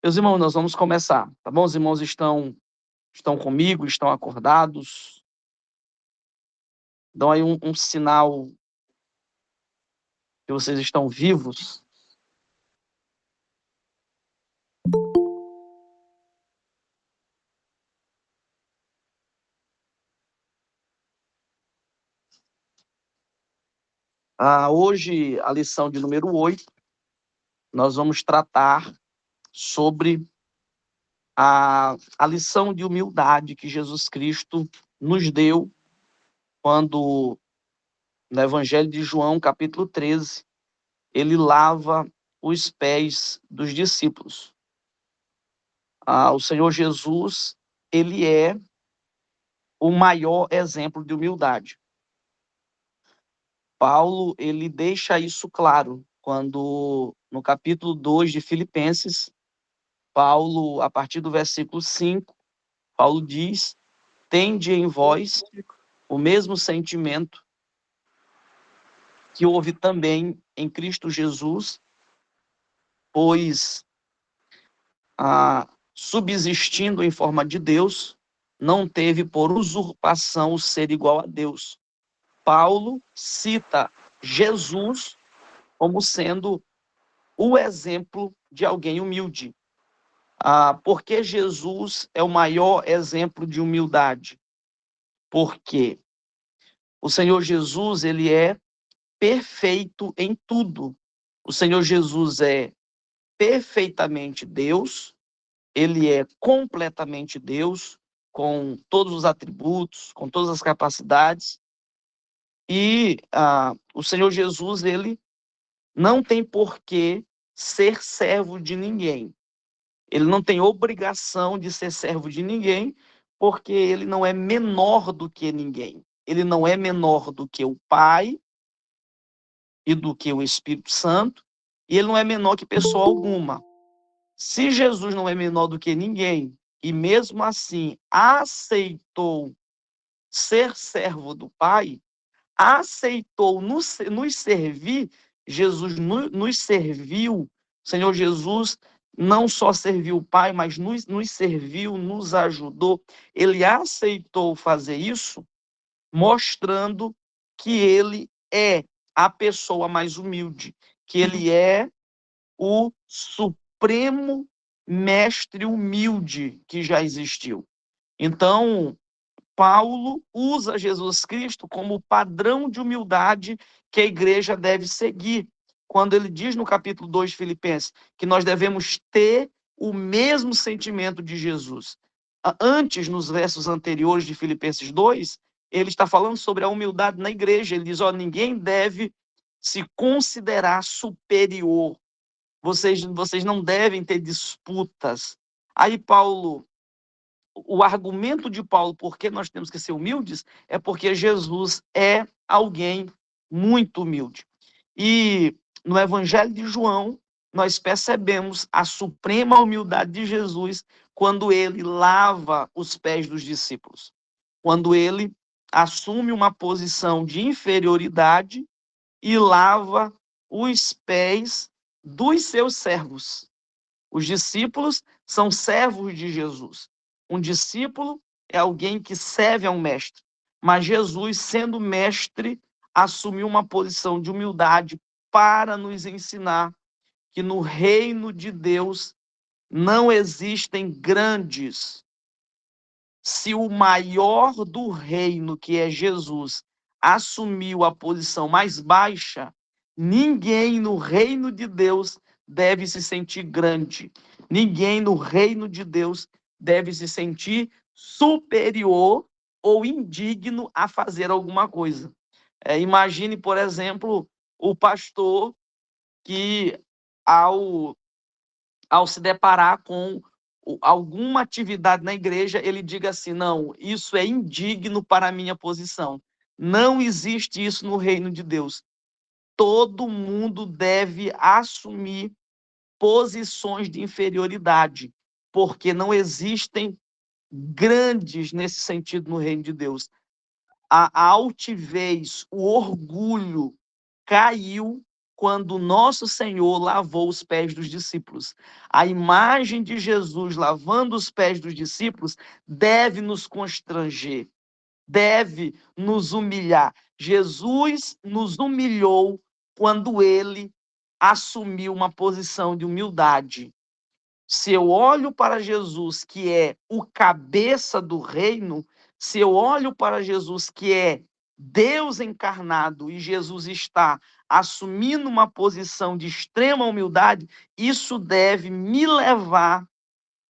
Meus irmãos, nós vamos começar, tá bom? Os irmãos estão comigo, estão acordados. Dão aí um sinal que vocês estão vivos. Hoje, a lição de número 8, nós vamos tratar sobre a lição de humildade que Jesus Cristo nos deu quando, no Evangelho de João, capítulo 13, ele lava os pés dos discípulos. O Senhor Jesus, ele é o maior exemplo de humildade. Paulo, ele deixa isso claro quando, no capítulo 2 de Filipenses, Paulo, a partir do versículo 5, Paulo diz: tende em vós o mesmo sentimento que houve também em Cristo Jesus, pois, subsistindo em forma de Deus, não teve por usurpação o ser igual a Deus. Paulo cita Jesus como sendo o exemplo de alguém humilde. Porque Jesus é o maior exemplo de humildade? Porque o Senhor Jesus, ele é perfeito em tudo. O Senhor Jesus é perfeitamente Deus, ele é completamente Deus, com todos os atributos, com todas as capacidades, e o Senhor Jesus, ele não tem por que ser servo de ninguém. Ele não tem obrigação de ser servo de ninguém, porque ele não é menor do que ninguém. Ele não é menor do que o Pai e do que o Espírito Santo, e ele não é menor que pessoa alguma. Se Jesus não é menor do que ninguém, e mesmo assim aceitou ser servo do Pai, aceitou nos servir, Jesus nos serviu, o Senhor Jesus não só serviu o Pai, mas nos serviu, nos ajudou. Ele aceitou fazer isso, mostrando que ele é a pessoa mais humilde, que ele é o supremo mestre humilde que já existiu. Então, Paulo usa Jesus Cristo como padrão de humildade que a igreja deve seguir. Quando ele diz no capítulo 2 de Filipenses que nós devemos ter o mesmo sentimento de Jesus. Antes, nos versos anteriores de Filipenses 2, ele está falando sobre a humildade na igreja. Ele diz: ninguém deve se considerar superior. Vocês não devem ter disputas. Aí Paulo, o argumento de Paulo, por que nós temos que ser humildes, é porque Jesus é alguém muito humilde. E no Evangelho de João, nós percebemos a suprema humildade de Jesus quando ele lava os pés dos discípulos. Quando ele assume uma posição de inferioridade e lava os pés dos seus servos. Os discípulos são servos de Jesus. Um discípulo é alguém que serve a um mestre. Mas Jesus, sendo mestre, assumiu uma posição de humildade para nos ensinar que no reino de Deus não existem grandes. Se o maior do reino, que é Jesus, assumiu a posição mais baixa, ninguém no reino de Deus deve se sentir grande. Ninguém no reino de Deus deve se sentir superior ou indigno a fazer alguma coisa. Imagine, por exemplo, o pastor que, ao se deparar com alguma atividade na igreja, ele diga assim: não, isso é indigno para a minha posição. Não existe isso no reino de Deus. Todo mundo deve assumir posições de inferioridade, porque não existem grandes nesse sentido no reino de Deus. A altivez, o orgulho caiu quando o nosso Senhor lavou os pés dos discípulos. A imagem de Jesus lavando os pés dos discípulos deve nos constranger, deve nos humilhar. Jesus nos humilhou quando ele assumiu uma posição de humildade. Se eu olho para Jesus, que é o cabeça do reino, se eu olho para Jesus, que é Deus encarnado, e Jesus está assumindo uma posição de extrema humildade, isso deve me levar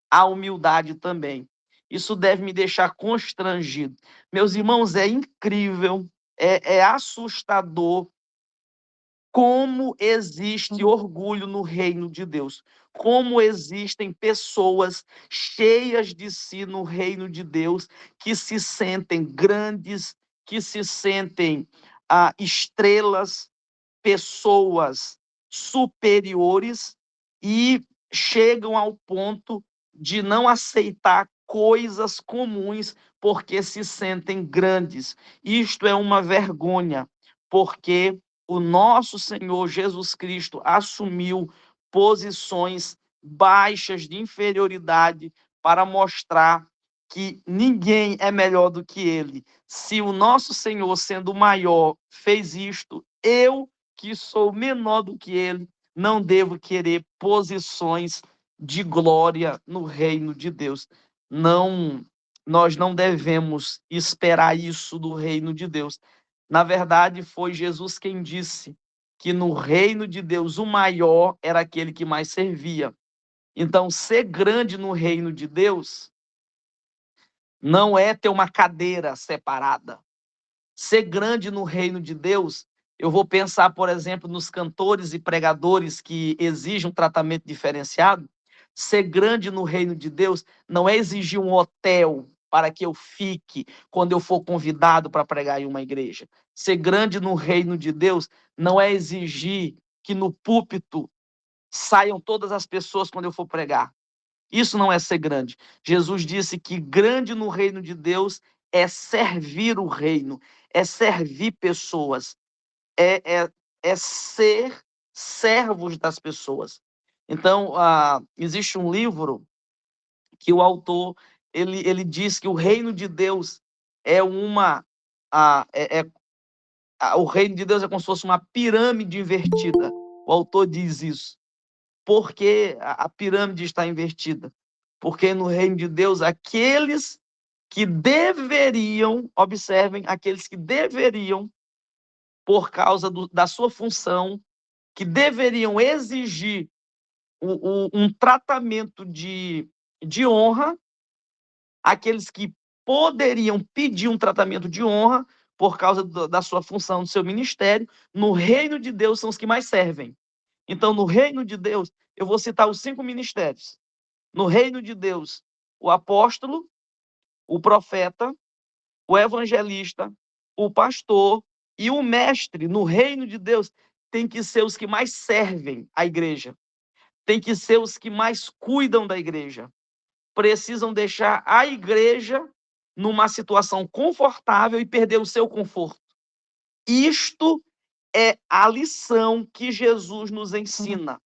à humildade também. Isso deve me deixar constrangido. Meus irmãos, é incrível, é assustador como existe orgulho no reino de Deus, como existem pessoas cheias de si no reino de Deus, que se sentem grandes, que se sentem estrelas, pessoas superiores e chegam ao ponto de não aceitar coisas comuns porque se sentem grandes. Isto é uma vergonha, porque o nosso Senhor Jesus Cristo assumiu posições baixas de inferioridade para mostrar que ninguém é melhor do que ele. Se o nosso Senhor, sendo maior, fez isto, eu, que sou menor do que ele, não devo querer posições de glória no reino de Deus. Não, nós não devemos esperar isso do reino de Deus. Na verdade, foi Jesus quem disse que no reino de Deus o maior era aquele que mais servia. Então, ser grande no reino de Deus não é ter uma cadeira separada. Ser grande no reino de Deus, eu vou pensar, por exemplo, nos cantores e pregadores que exigem um tratamento diferenciado. Ser grande no reino de Deus não é exigir um hotel para que eu fique quando eu for convidado para pregar em uma igreja. Ser grande no reino de Deus não é exigir que no púlpito saiam todas as pessoas quando eu for pregar. Isso não é ser grande. Jesus disse que grande no reino de Deus é servir o reino, é servir pessoas, é ser servos das pessoas. Então, existe um livro que o autor ele diz que o reino de Deus é uma o reino de Deus é como se fosse uma pirâmide invertida. O autor diz isso. Por que a pirâmide está invertida? Porque no reino de Deus, aqueles que deveriam, observem, aqueles que deveriam, por causa da sua função, que deveriam exigir um tratamento de honra, aqueles que poderiam pedir um tratamento de honra por causa da sua função, do seu ministério, no reino de Deus são os que mais servem. Então, no reino de Deus, eu vou citar os 5 ministérios. No reino de Deus, o apóstolo, o profeta, o evangelista, o pastor e o mestre. No reino de Deus, tem que ser os que mais servem a igreja. Tem que ser os que mais cuidam da igreja. Precisam deixar a igreja numa situação confortável e perder o seu conforto. Isto é a lição que Jesus nos ensina.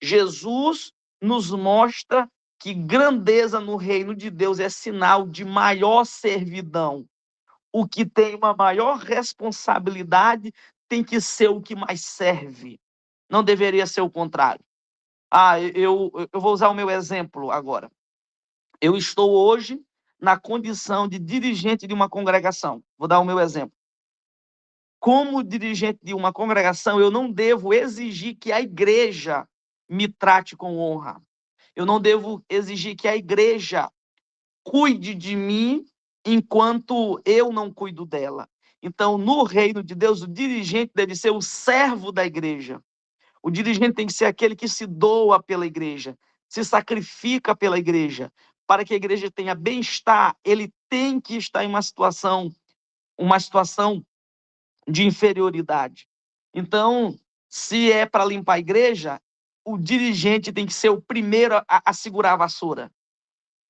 Jesus nos mostra que grandeza no reino de Deus é sinal de maior servidão. O que tem uma maior responsabilidade tem que ser o que mais serve. Não deveria ser o contrário. Eu vou usar o meu exemplo agora. Eu estou hoje na condição de dirigente de uma congregação. Vou dar o meu exemplo. Como dirigente de uma congregação, eu não devo exigir que a igreja me trate com honra. Eu não devo exigir que a igreja cuide de mim enquanto eu não cuido dela. Então, no reino de Deus, o dirigente deve ser o servo da igreja. O dirigente tem que ser aquele que se doa pela igreja, se sacrifica pela igreja. Para que a igreja tenha bem-estar, ele tem que estar em uma situação de inferioridade. Então, se é para limpar a igreja, o dirigente tem que ser o primeiro a segurar a vassoura.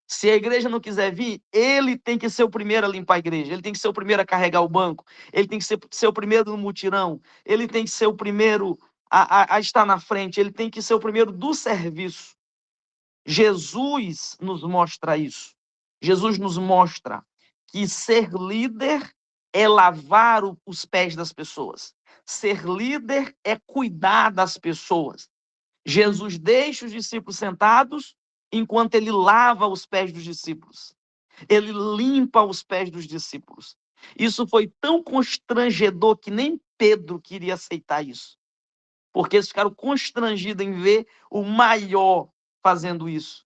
Se a igreja não quiser vir, ele tem que ser o primeiro a limpar a igreja, ele tem que ser o primeiro a carregar o banco, ele tem que ser o primeiro no mutirão, ele tem que ser o primeiro a estar na frente, ele tem que ser o primeiro do serviço. Jesus nos mostra isso. Jesus nos mostra que ser líder é lavar os pés das pessoas. Ser líder é cuidar das pessoas. Jesus deixa os discípulos sentados enquanto ele lava os pés dos discípulos. Ele limpa os pés dos discípulos. Isso foi tão constrangedor que nem Pedro queria aceitar isso. Porque eles ficaram constrangidos em ver o maior fazendo isso.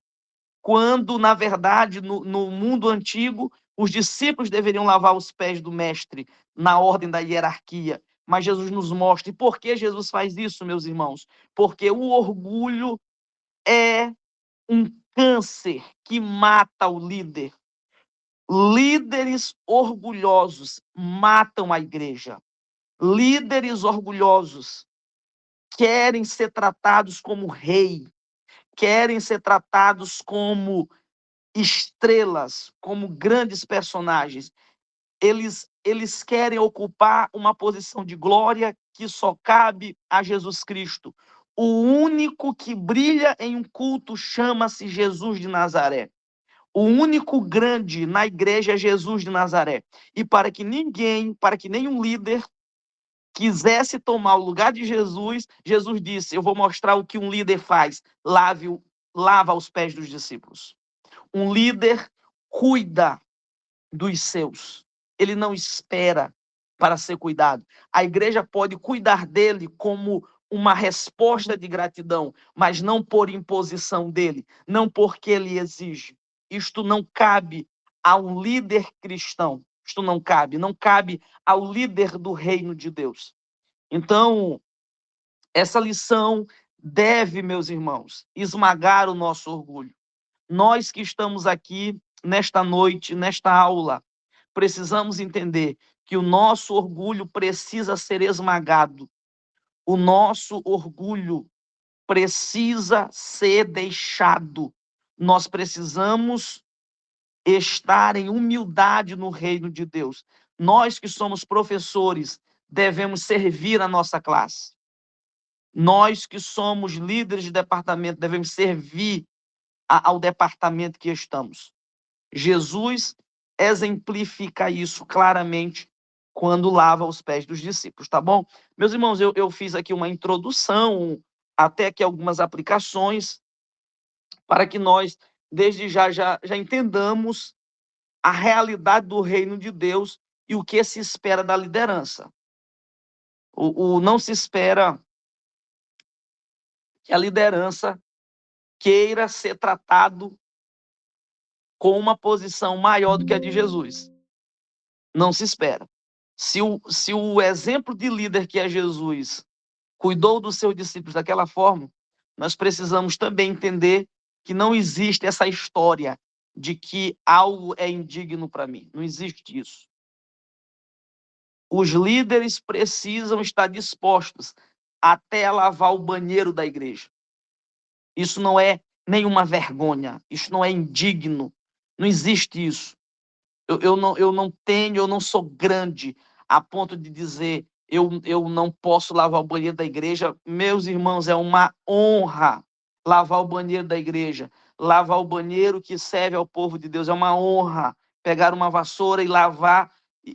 Quando, na verdade, no mundo antigo, os discípulos deveriam lavar os pés do mestre na ordem da hierarquia. Mas Jesus nos mostra. E por que Jesus faz isso, meus irmãos? Porque o orgulho é um câncer que mata o líder. Líderes orgulhosos matam a igreja. Líderes orgulhosos querem ser tratados como rei, querem ser tratados como estrelas, como grandes personagens. Eles querem ocupar uma posição de glória que só cabe a Jesus Cristo. O único que brilha em um culto chama-se Jesus de Nazaré. O único grande na igreja é Jesus de Nazaré. E para que nenhum líder quisesse tomar o lugar de Jesus, Jesus disse: eu vou mostrar o que um líder faz. Lava os pés dos discípulos. Um líder cuida dos seus. Ele não espera para ser cuidado. A igreja pode cuidar dele como uma resposta de gratidão, mas não por imposição dele, não porque ele exige. Isto não cabe a um líder cristão. Isto não cabe ao líder do reino de Deus. Então, essa lição deve, meus irmãos, esmagar o nosso orgulho. Nós que estamos aqui nesta noite, nesta aula, precisamos entender que o nosso orgulho precisa ser esmagado. O nosso orgulho precisa ser deixado. Nós precisamos estar em humildade no reino de Deus. Nós que somos professores, devemos servir a nossa classe. Nós que somos líderes de departamento, devemos servir ao departamento que estamos. Jesus exemplifica isso claramente quando lava os pés dos discípulos, tá bom? Meus irmãos, eu fiz aqui uma introdução, até aqui algumas aplicações, para que nós, desde já entendamos a realidade do reino de Deus e o que se espera da liderança. Não se espera que a liderança queira ser tratado com uma posição maior do que a de Jesus. Não se espera. Se o exemplo de líder que é Jesus cuidou dos seus discípulos daquela forma, nós precisamos também entender que não existe essa história de que algo é indigno para mim. Não existe isso. Os líderes precisam estar dispostos até a lavar o banheiro da igreja. Isso não é nenhuma vergonha, isso não é indigno, não existe isso. Eu não sou grande a ponto de dizer eu não posso lavar o banheiro da igreja. Meus irmãos, é uma honra lavar o banheiro da igreja, lavar o banheiro que serve ao povo de Deus, é uma honra pegar uma vassoura e lavar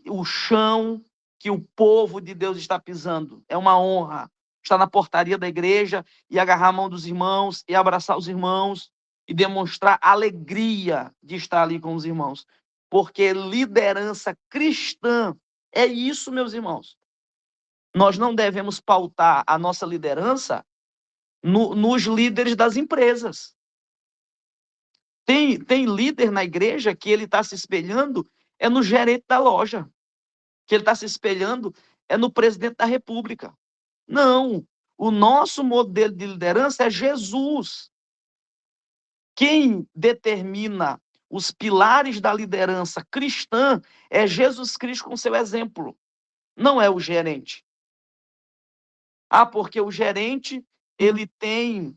o chão que o povo de Deus está pisando, é uma honra estar na portaria da igreja e agarrar a mão dos irmãos e abraçar os irmãos e demonstrar alegria de estar ali com os irmãos. Porque liderança cristã é isso, meus irmãos. Nós não devemos pautar a nossa liderança nos líderes das empresas. Tem líder na igreja que ele está se espelhando no gerente da loja, que ele está se espelhando no presidente da república. Não, o nosso modelo de liderança é Jesus. Quem determina os pilares da liderança cristã é Jesus Cristo com seu exemplo, não é o gerente. Porque o gerente ele tem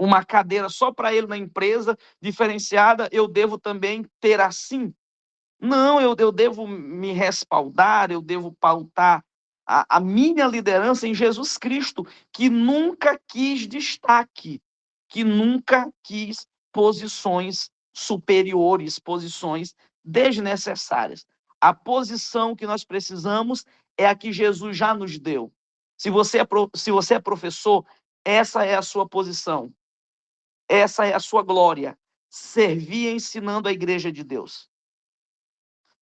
uma cadeira só para ele na empresa, diferenciada, eu devo também ter assim? Não, eu devo me respaldar, eu devo pautar a minha liderança em Jesus Cristo, que nunca quis destaque, que nunca quis posições superiores, posições desnecessárias. A posição que nós precisamos é a que Jesus já nos deu. Se você é professor, essa é a sua posição. Essa é a sua glória. Servir ensinando a igreja de Deus.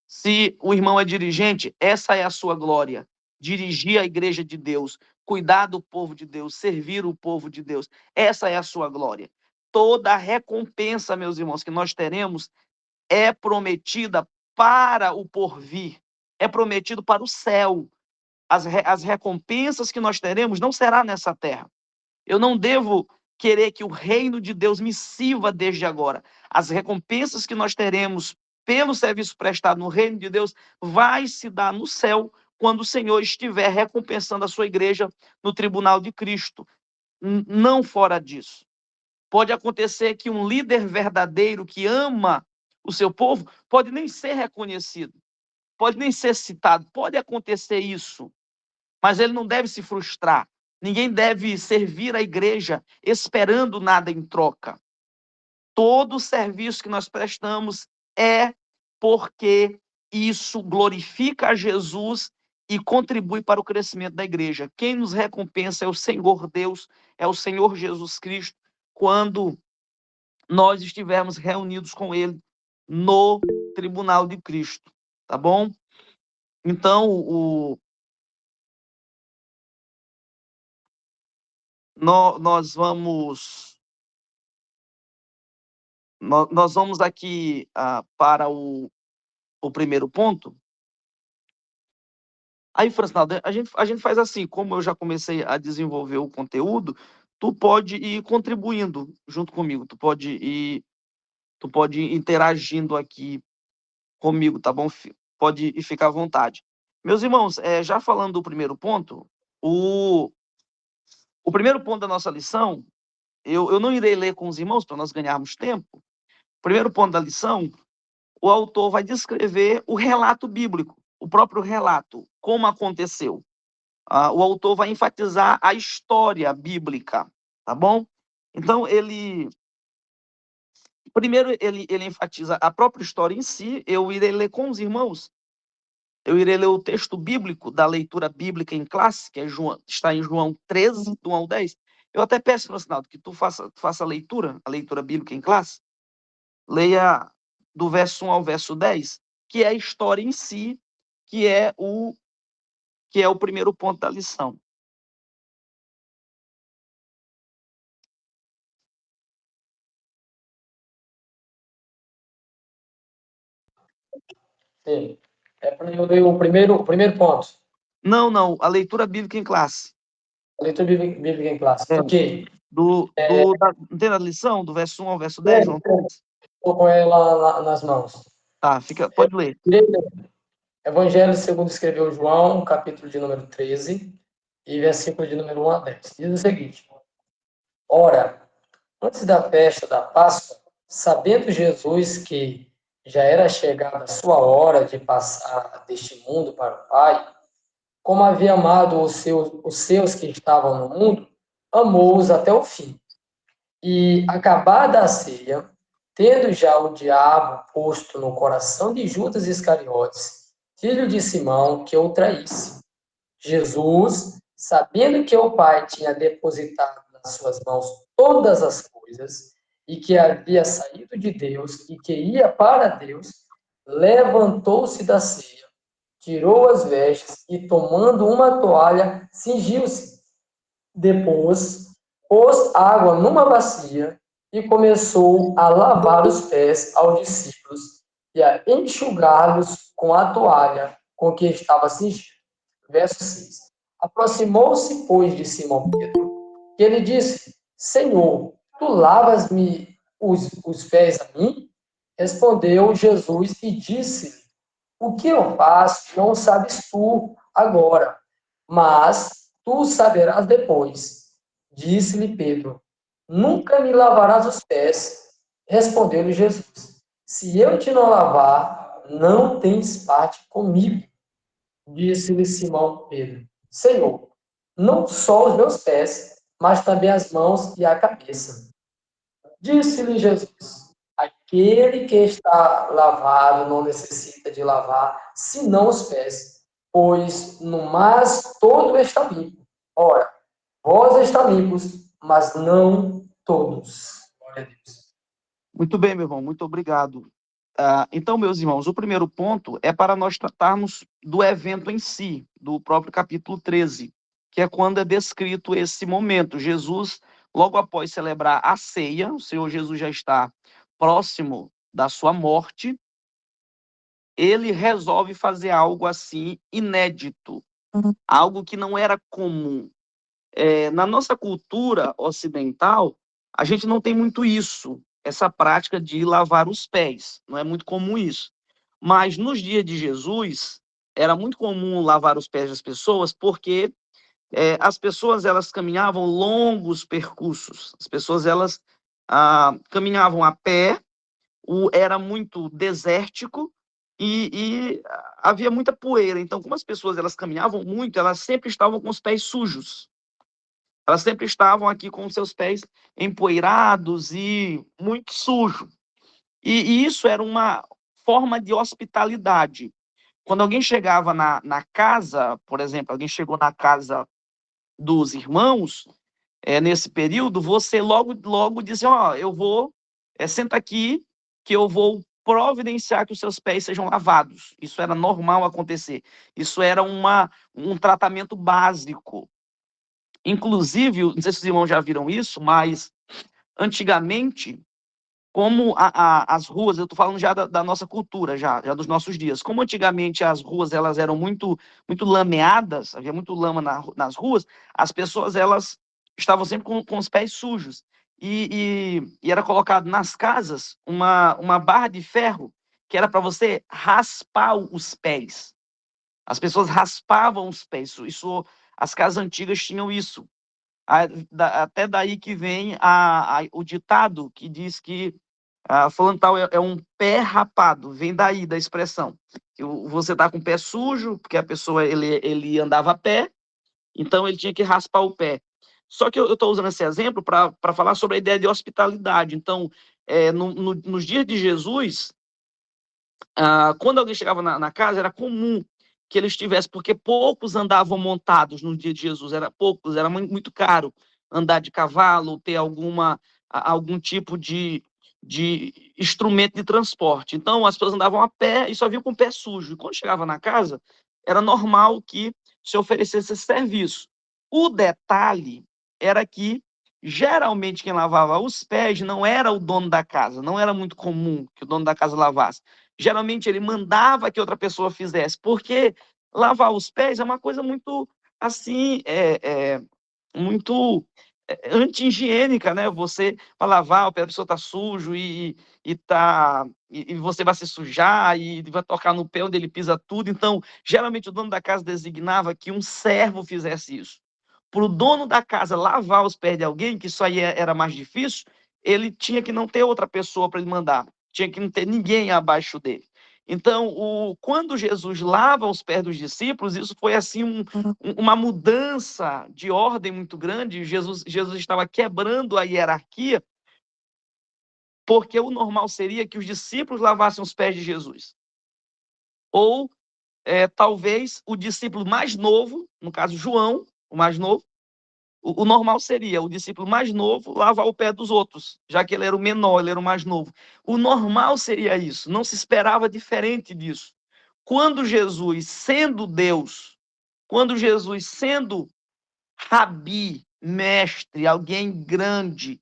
Se o irmão é dirigente, essa é a sua glória. Dirigir a igreja de Deus, cuidar do povo de Deus, servir o povo de Deus. Essa é a sua glória. Toda a recompensa, meus irmãos, que nós teremos é prometida para o porvir. É prometido para o céu. As recompensas que nós teremos não será nessa terra. Eu não devo querer que o reino de Deus me sirva desde agora. As recompensas que nós teremos pelo serviço prestado no reino de Deus vai se dar no céu quando o Senhor estiver recompensando a sua igreja no tribunal de Cristo. Não fora disso. Pode acontecer que um líder verdadeiro que ama o seu povo pode nem ser reconhecido, pode nem ser citado, pode acontecer isso, mas ele não deve se frustrar. Ninguém deve servir a igreja esperando nada em troca. Todo o serviço que nós prestamos é porque isso glorifica a Jesus e contribui para o crescimento da igreja. Quem nos recompensa é o Senhor Deus, é o Senhor Jesus Cristo, quando nós estivermos reunidos com Ele no tribunal de Cristo, tá bom? Então, nós vamos aqui para o primeiro ponto. Aí, Francinaldo, a gente faz assim, como eu já comecei a desenvolver o conteúdo, tu pode ir contribuindo junto comigo, tu pode ir interagindo aqui comigo, tá bom? Pode ir ficar à vontade. Meus irmãos, já falando do primeiro ponto, o primeiro ponto da nossa lição, eu não irei ler com os irmãos para nós ganharmos tempo. O primeiro ponto da lição, o autor vai descrever o relato bíblico, o próprio relato, como aconteceu. O autor vai enfatizar a história bíblica, tá bom? Então, primeiro, ele enfatiza a própria história em si. Eu irei ler com os irmãos, eu irei ler o texto bíblico da leitura bíblica em classe, que está em João 13, do 1 ao 10. Eu até peço, Francinaldo, que tu faça a leitura bíblica em classe. Leia do verso 1 ao verso 10, que é a história em si, que é o primeiro ponto da lição. Sim. É para eu ler o primeiro ponto. Não, a leitura bíblica em classe. Leitura bíblica em classe. Ok. Entende a lição? Do verso 1 ao verso 10, João 13? Estou com ela nas mãos. Tá, pode ler. Evangelho segundo escreveu João, capítulo de número 13, e versículo de número 1 a 10. Diz o seguinte: Ora, antes da festa da Páscoa, sabendo Jesus que já era chegada a sua hora de passar deste mundo para o Pai, como havia amado os seus que estavam no mundo, amou-os até o fim. E, acabada a ceia, tendo já o diabo posto no coração de Judas Iscariotes, filho de Simão, que o traísse, Jesus, sabendo que o Pai tinha depositado nas suas mãos todas as coisas, e que havia saído de Deus e que ia para Deus, levantou-se da ceia, tirou as vestes e, tomando uma toalha, cingiu-se. Depois, pôs água numa bacia e começou a lavar os pés aos discípulos e a enxugá-los com a toalha com que estava cingido. Verso 6. Aproximou-se, pois, de Simão Pedro, que ele disse: Senhor, tu lavas-me os pés a mim? Respondeu Jesus e disse-lhe: O que eu faço não sabes tu agora, mas tu saberás depois. Disse-lhe Pedro: Nunca me lavarás os pés. Respondeu-lhe Jesus: Se eu te não lavar, não tens parte comigo. Disse-lhe Simão Pedro: Senhor, não só os meus pés, mas também as mãos e a cabeça. Disse-lhe Jesus: aquele que está lavado não necessita de lavar, senão os pés, pois no mais todo está limpo. Ora, vós está limpos, mas não todos. Glória a Deus. Muito bem, meu irmão, muito obrigado. Então, meus irmãos, o primeiro ponto é para nós tratarmos do evento em si, do próprio capítulo 13, que é quando é descrito esse momento. Jesus, logo após celebrar a ceia, o Senhor Jesus já está próximo da sua morte, ele resolve fazer algo assim inédito, algo que não era comum. Na nossa cultura ocidental, a gente não tem muito isso, essa prática de lavar os pés, não é muito comum isso. Mas nos dias de Jesus, era muito comum lavar os pés das pessoas, porque as pessoas elas caminhavam longos percursos, as pessoas elas caminhavam a pé, era muito desértico e havia muita poeira. Então, como as pessoas elas caminhavam muito, elas sempre estavam com os pés sujos. Elas sempre estavam aqui com seus pés empoeirados e muito sujos. E isso era uma forma de hospitalidade. Quando alguém chegava na casa, por exemplo, alguém chegou na casa dos irmãos, nesse período, você logo dizia, eu vou, senta aqui, que eu vou providenciar que os seus pés sejam lavados. Isso era normal acontecer. Isso era um tratamento básico. Inclusive, não sei se os irmãos já viram isso, mas antigamente, como as ruas, eu estou falando já da nossa cultura, já dos nossos dias, como antigamente as ruas elas eram muito lameadas, havia muito lama nas ruas, as pessoas elas estavam sempre com os pés sujos. E era colocado nas casas uma barra de ferro que era para você raspar os pés. As pessoas raspavam os pés. As casas antigas tinham isso. Até daí que vem o ditado que diz que fulano tal é um pé rapado, vem daí da expressão. Você está com o pé sujo, porque a pessoa ele andava a pé, então ele tinha que raspar o pé. Só que eu estou usando esse exemplo para falar sobre a ideia de hospitalidade. Então, nos dias de Jesus, quando alguém chegava na casa, era comum que eles tivessem, porque poucos andavam montados no dia de Jesus, era muito caro andar de cavalo, ter algum tipo de instrumento de transporte. Então, as pessoas andavam a pé e só vinham com o pé sujo. E quando chegava na casa, era normal que se oferecesse esse serviço. O detalhe era que, geralmente, quem lavava os pés não era o dono da casa, não era muito comum que o dono da casa lavasse. Geralmente ele mandava que outra pessoa fizesse, porque lavar os pés é uma coisa muito assim, muito anti-higiênica, né? Você vai lavar, o pé da pessoa tá sujo e você vai se sujar e vai tocar no pé onde ele pisa tudo. Então, geralmente o dono da casa designava que um servo fizesse isso. Para o dono da casa lavar os pés de alguém, que isso aí era mais difícil, ele tinha que não ter outra pessoa para ele mandar, tinha que não ter ninguém abaixo dele. Então, quando Jesus lava os pés dos discípulos, isso foi assim uma mudança de ordem muito grande. Jesus estava quebrando a hierarquia, porque o normal seria que os discípulos lavassem os pés de Jesus. Ou talvez o discípulo mais novo, no caso João, o mais novo, o normal seria o discípulo mais novo lavar o pé dos outros, já que ele era o menor, ele era o mais novo. O normal seria isso, não se esperava diferente disso. Quando Jesus, sendo Deus, quando Jesus, sendo rabi, mestre, alguém grande,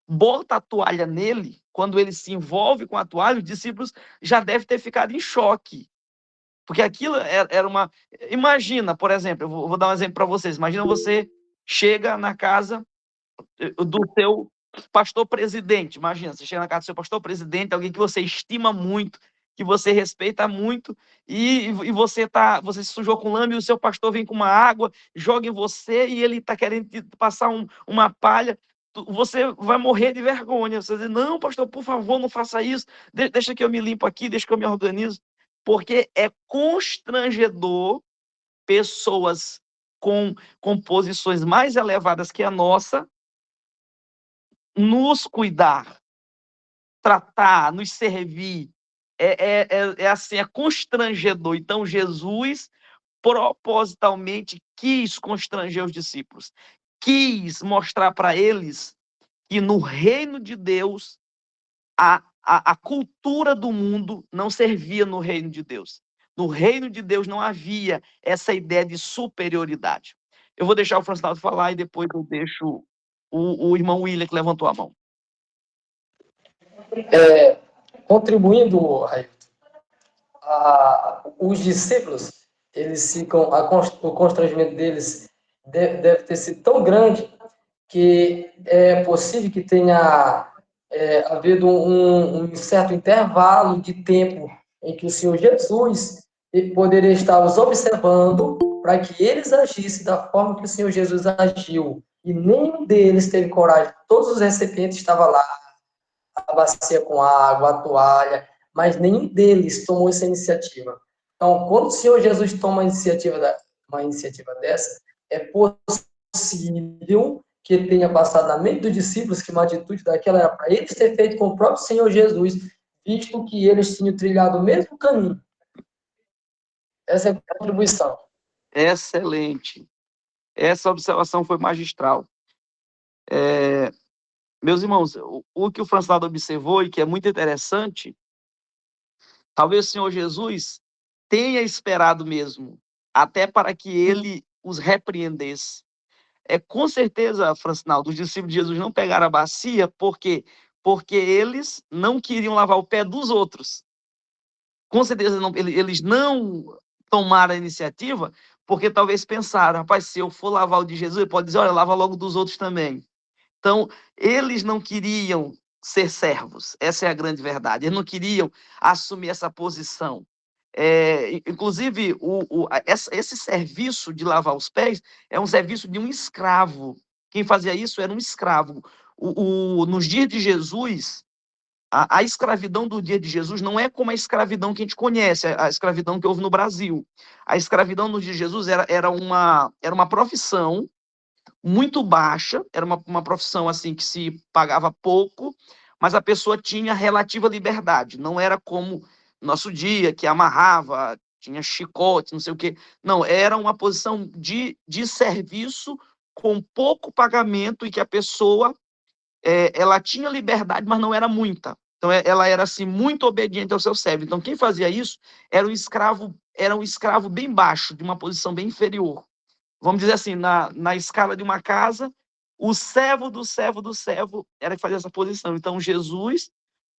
bota a toalha nele, quando ele se envolve com a toalha, os discípulos já devem ter ficado em choque. Porque aquilo era uma. Imagina, por exemplo, eu vou dar um exemplo para vocês. Imagina você chega na casa do seu pastor presidente. Imagina, você chega na casa do seu pastor presidente, alguém que você estima muito, que você respeita muito, e você se sujou com lama e o seu pastor vem com uma água, joga em você e ele está querendo passar uma palha. Você vai morrer de vergonha. Você diz, não, pastor, por favor, não faça isso. Deixa que eu me limpo aqui, deixa que eu me organizo. Porque é constrangedor pessoas com posições mais elevadas que a nossa, nos cuidar, tratar, nos servir. Assim, é constrangedor. Então, Jesus propositalmente quis constranger os discípulos, quis mostrar para eles que no reino de Deus, a cultura do mundo não servia no reino de Deus. No reino de Deus não havia essa ideia de superioridade. Eu vou deixar o Francisco falar e depois eu deixo o irmão William, que levantou a mão. Contribuindo, os discípulos, eles ficam, o constrangimento deles deve ter sido tão grande que é possível que tenha havido um certo intervalo de tempo em que o Senhor Jesus poderia estar os observando para que eles agissem da forma que o Senhor Jesus agiu. E nenhum deles teve coragem. Todos os recipientes estavam lá, a bacia com água, a toalha, mas nenhum deles tomou essa iniciativa. Então, quando o Senhor Jesus toma uma iniciativa dessa, é possível que tenha passado na mente dos discípulos que uma atitude daquela era para eles ter feito com o próprio Senhor Jesus, visto que eles tinham trilhado o mesmo caminho. Essa é a contribuição. Excelente. Essa observação foi magistral. Meus irmãos, o que o Francisco observou e que é muito interessante, talvez o Senhor Jesus tenha esperado mesmo, até para que ele os repreendesse. Com certeza, Francinaldo, os discípulos de Jesus não pegaram a bacia porque eles não queriam lavar o pé dos outros. Com certeza, eles não tomaram a iniciativa porque talvez pensaram, rapaz, se eu for lavar o de Jesus, ele pode dizer, olha, lava logo dos outros também. Então, eles não queriam ser servos, essa é a grande verdade. Eles não queriam assumir essa posição. Inclusive, esse serviço de lavar os pés é um serviço de um escravo. Quem fazia isso era um escravo. Nos dias de Jesus, a escravidão do dia de Jesus não é como a escravidão que a gente conhece, a escravidão que houve no Brasil. A escravidão no dia de Jesus era uma profissão muito baixa, era uma profissão assim que se pagava pouco, mas a pessoa tinha relativa liberdade, não era como nosso dia, que amarrava, tinha chicote, não sei o quê. Não, era uma posição de serviço com pouco pagamento e que a pessoa ela tinha liberdade, mas não era muita. Então, ela era assim muito obediente ao seu servo. Então, quem fazia isso era um escravo bem baixo, de uma posição bem inferior. Vamos dizer assim, na escala de uma casa, o servo do servo do servo era que fazia essa posição. Então, Jesus,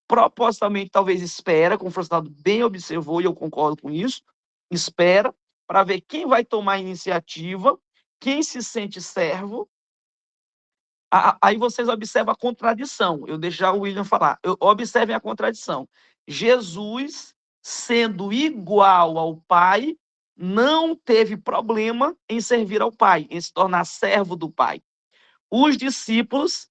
propositalmente, talvez espera, como o Francisco bem observou, e eu concordo com isso, espera para ver quem vai tomar a iniciativa, quem se sente servo. Aí vocês observam a contradição. Eu deixo já o William falar. Observem a contradição. Jesus, sendo igual ao Pai, não teve problema em servir ao Pai, em se tornar servo do Pai. Os discípulos,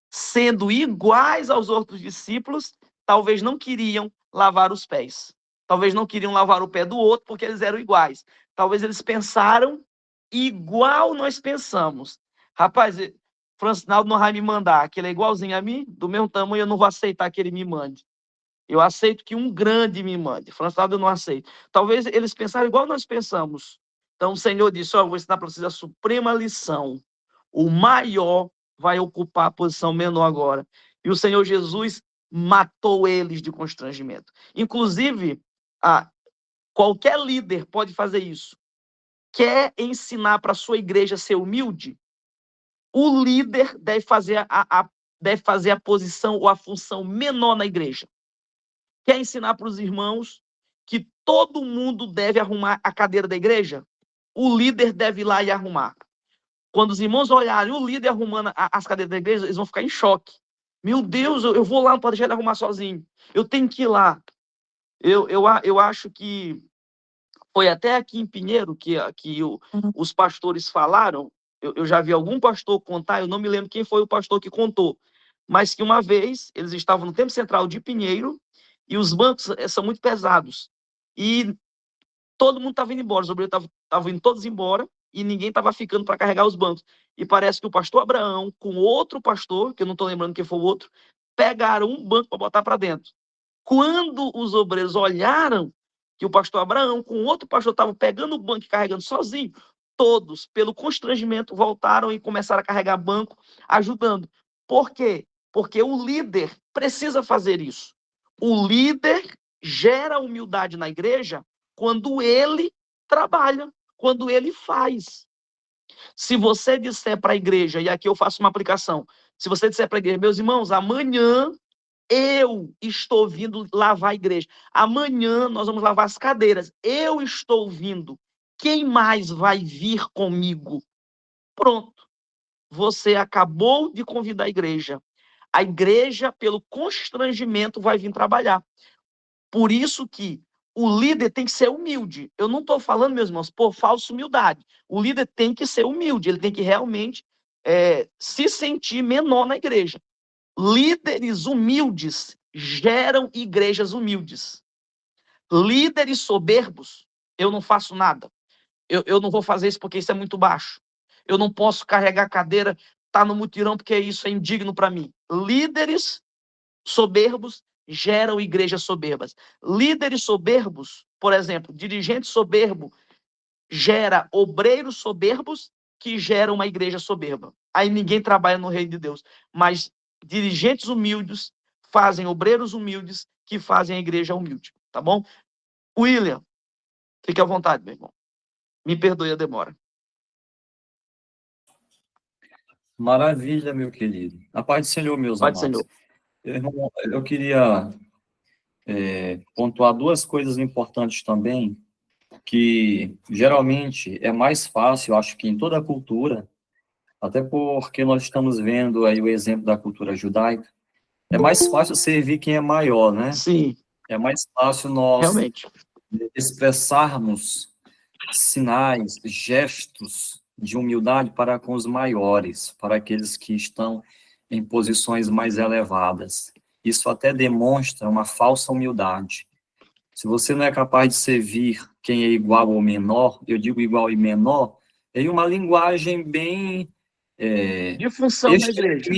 sendo iguais aos outros discípulos, talvez não queriam lavar os pés. Talvez não queriam lavar o pé do outro porque eles eram iguais. Talvez eles pensaram igual nós pensamos. Rapaz, Francinaldo não vai me mandar, que ele é igualzinho a mim, do mesmo tamanho, eu não vou aceitar que ele me mande. Eu aceito que um grande me mande. Francinaldo eu não aceito. Talvez eles pensaram igual nós pensamos. Então o Senhor disse, eu vou ensinar para vocês a suprema lição. O maior vai ocupar a posição menor agora. E o Senhor Jesus matou eles de constrangimento. Inclusive, qualquer líder pode fazer isso. Quer ensinar para a sua igreja ser humilde? O líder deve fazer a posição ou a função menor na igreja. Quer ensinar para os irmãos que todo mundo deve arrumar a cadeira da igreja? O líder deve ir lá e arrumar. Quando os irmãos olharem o líder arrumando as cadeiras da igreja, eles vão ficar em choque. Meu Deus, eu vou lá, não pode deixar ele arrumar sozinho. Eu tenho que ir lá. Eu acho que foi até aqui em Pinheiro que os pastores falaram. Eu já vi algum pastor contar, eu não me lembro quem foi o pastor que contou, mas que uma vez eles estavam no Templo Central de Pinheiro e os bancos são muito pesados. E todo mundo estava indo embora, os obreiros estavam indo todos embora, e ninguém estava ficando para carregar os bancos. E parece que o pastor Abraão, com outro pastor, que eu não estou lembrando quem foi o outro, pegaram um banco para botar para dentro. Quando os obreiros olharam que o pastor Abraão, com outro pastor, estava pegando o banco e carregando sozinho, todos, pelo constrangimento, voltaram e começaram a carregar banco, ajudando. Por quê? Porque o líder precisa fazer isso. O líder gera humildade na igreja quando ele trabalha, quando ele faz. Se você disser para a igreja, e aqui eu faço uma aplicação, se você disser para a igreja, meus irmãos, amanhã eu estou vindo lavar a igreja, amanhã nós vamos lavar as cadeiras, eu estou vindo, quem mais vai vir comigo? Pronto, você acabou de convidar a igreja pelo constrangimento vai vir trabalhar. Por isso que o líder tem que ser humilde. Eu não estou falando, meus irmãos, por falsa humildade. O líder tem que ser humilde, ele tem que realmente se sentir menor na igreja. Líderes humildes geram igrejas humildes. Líderes soberbos, eu não faço nada. Eu não vou fazer isso porque isso é muito baixo. Eu não posso carregar a cadeira, tá no mutirão porque isso é indigno para mim. Líderes soberbos geram igrejas soberbas. Líderes soberbos, por exemplo, dirigente soberbo gera obreiros soberbos que geram uma igreja soberba. Aí ninguém trabalha no reino de Deus, mas dirigentes humildes fazem obreiros humildes que fazem a igreja humilde, tá bom? William, fique à vontade, meu irmão. Me perdoe a demora. Maravilha, meu querido. A paz do Senhor, meus Pode, amados. Senhor. Irmão, eu queria pontuar duas coisas importantes também, que geralmente é mais fácil, acho que em toda a cultura, até porque nós estamos vendo aí o exemplo da cultura judaica, é mais fácil servir quem é maior, né? Sim. É mais fácil nós realmente expressarmos sinais, gestos de humildade para com os maiores, para aqueles que estão em posições mais elevadas. Isso até demonstra uma falsa humildade. Se você não é capaz de servir quem é igual ou menor, eu digo igual e menor, em uma linguagem bem de função da igreja.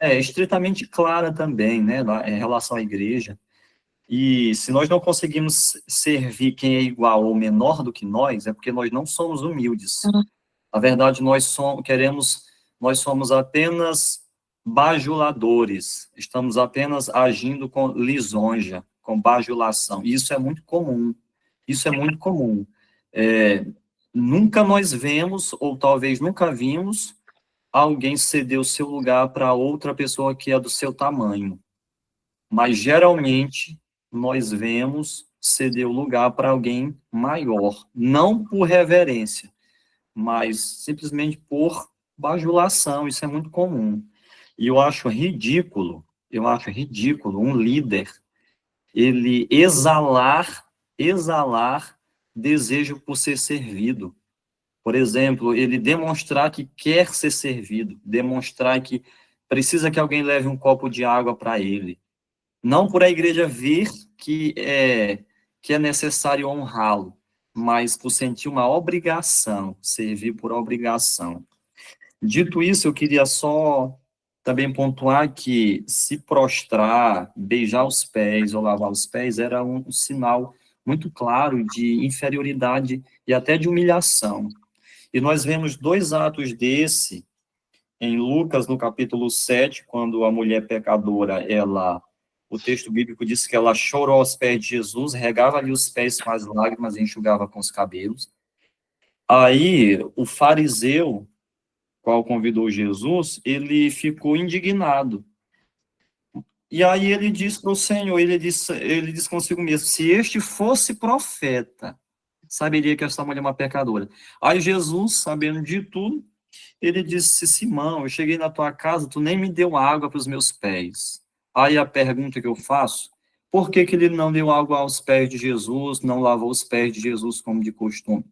Estritamente clara também, né, em relação à igreja. E se nós não conseguimos servir quem é igual ou menor do que nós, é porque nós não somos humildes. Na verdade, nós somos apenas bajuladores, estamos apenas agindo com lisonja, com bajulação. E isso é muito comum. Isso é muito comum. Nunca nós vemos, ou talvez nunca vimos, alguém ceder o seu lugar para outra pessoa que é do seu tamanho. Mas, geralmente, nós vemos ceder o lugar para alguém maior, não por reverência, mas simplesmente por bajulação. Isso é muito comum. E eu acho ridículo um líder, ele exalar desejo por ser servido. Por exemplo, ele demonstrar que quer ser servido, demonstrar que precisa que alguém leve um copo de água para ele. Não por a igreja vir que é necessário honrá-lo, mas por sentir uma obrigação, servir por obrigação. Dito isso, eu queria só também pontuar que se prostrar, beijar os pés ou lavar os pés era um sinal muito claro de inferioridade e até de humilhação. E nós vemos dois atos desse em Lucas, no capítulo 7, quando a mulher pecadora, o texto bíblico diz que ela chorou aos pés de Jesus, regava-lhe os pés com as lágrimas e enxugava com os cabelos. Aí, o fariseu, qual convidou Jesus, ele ficou indignado. E aí ele diz para o Senhor, ele diz consigo mesmo, se este fosse profeta, saberia que essa mulher é uma pecadora. Aí Jesus, sabendo de tudo, ele disse, Simão, eu cheguei na tua casa, tu nem me deu água para os meus pés. Aí a pergunta que eu faço, por que ele não deu água aos pés de Jesus, não lavou os pés de Jesus como de costume?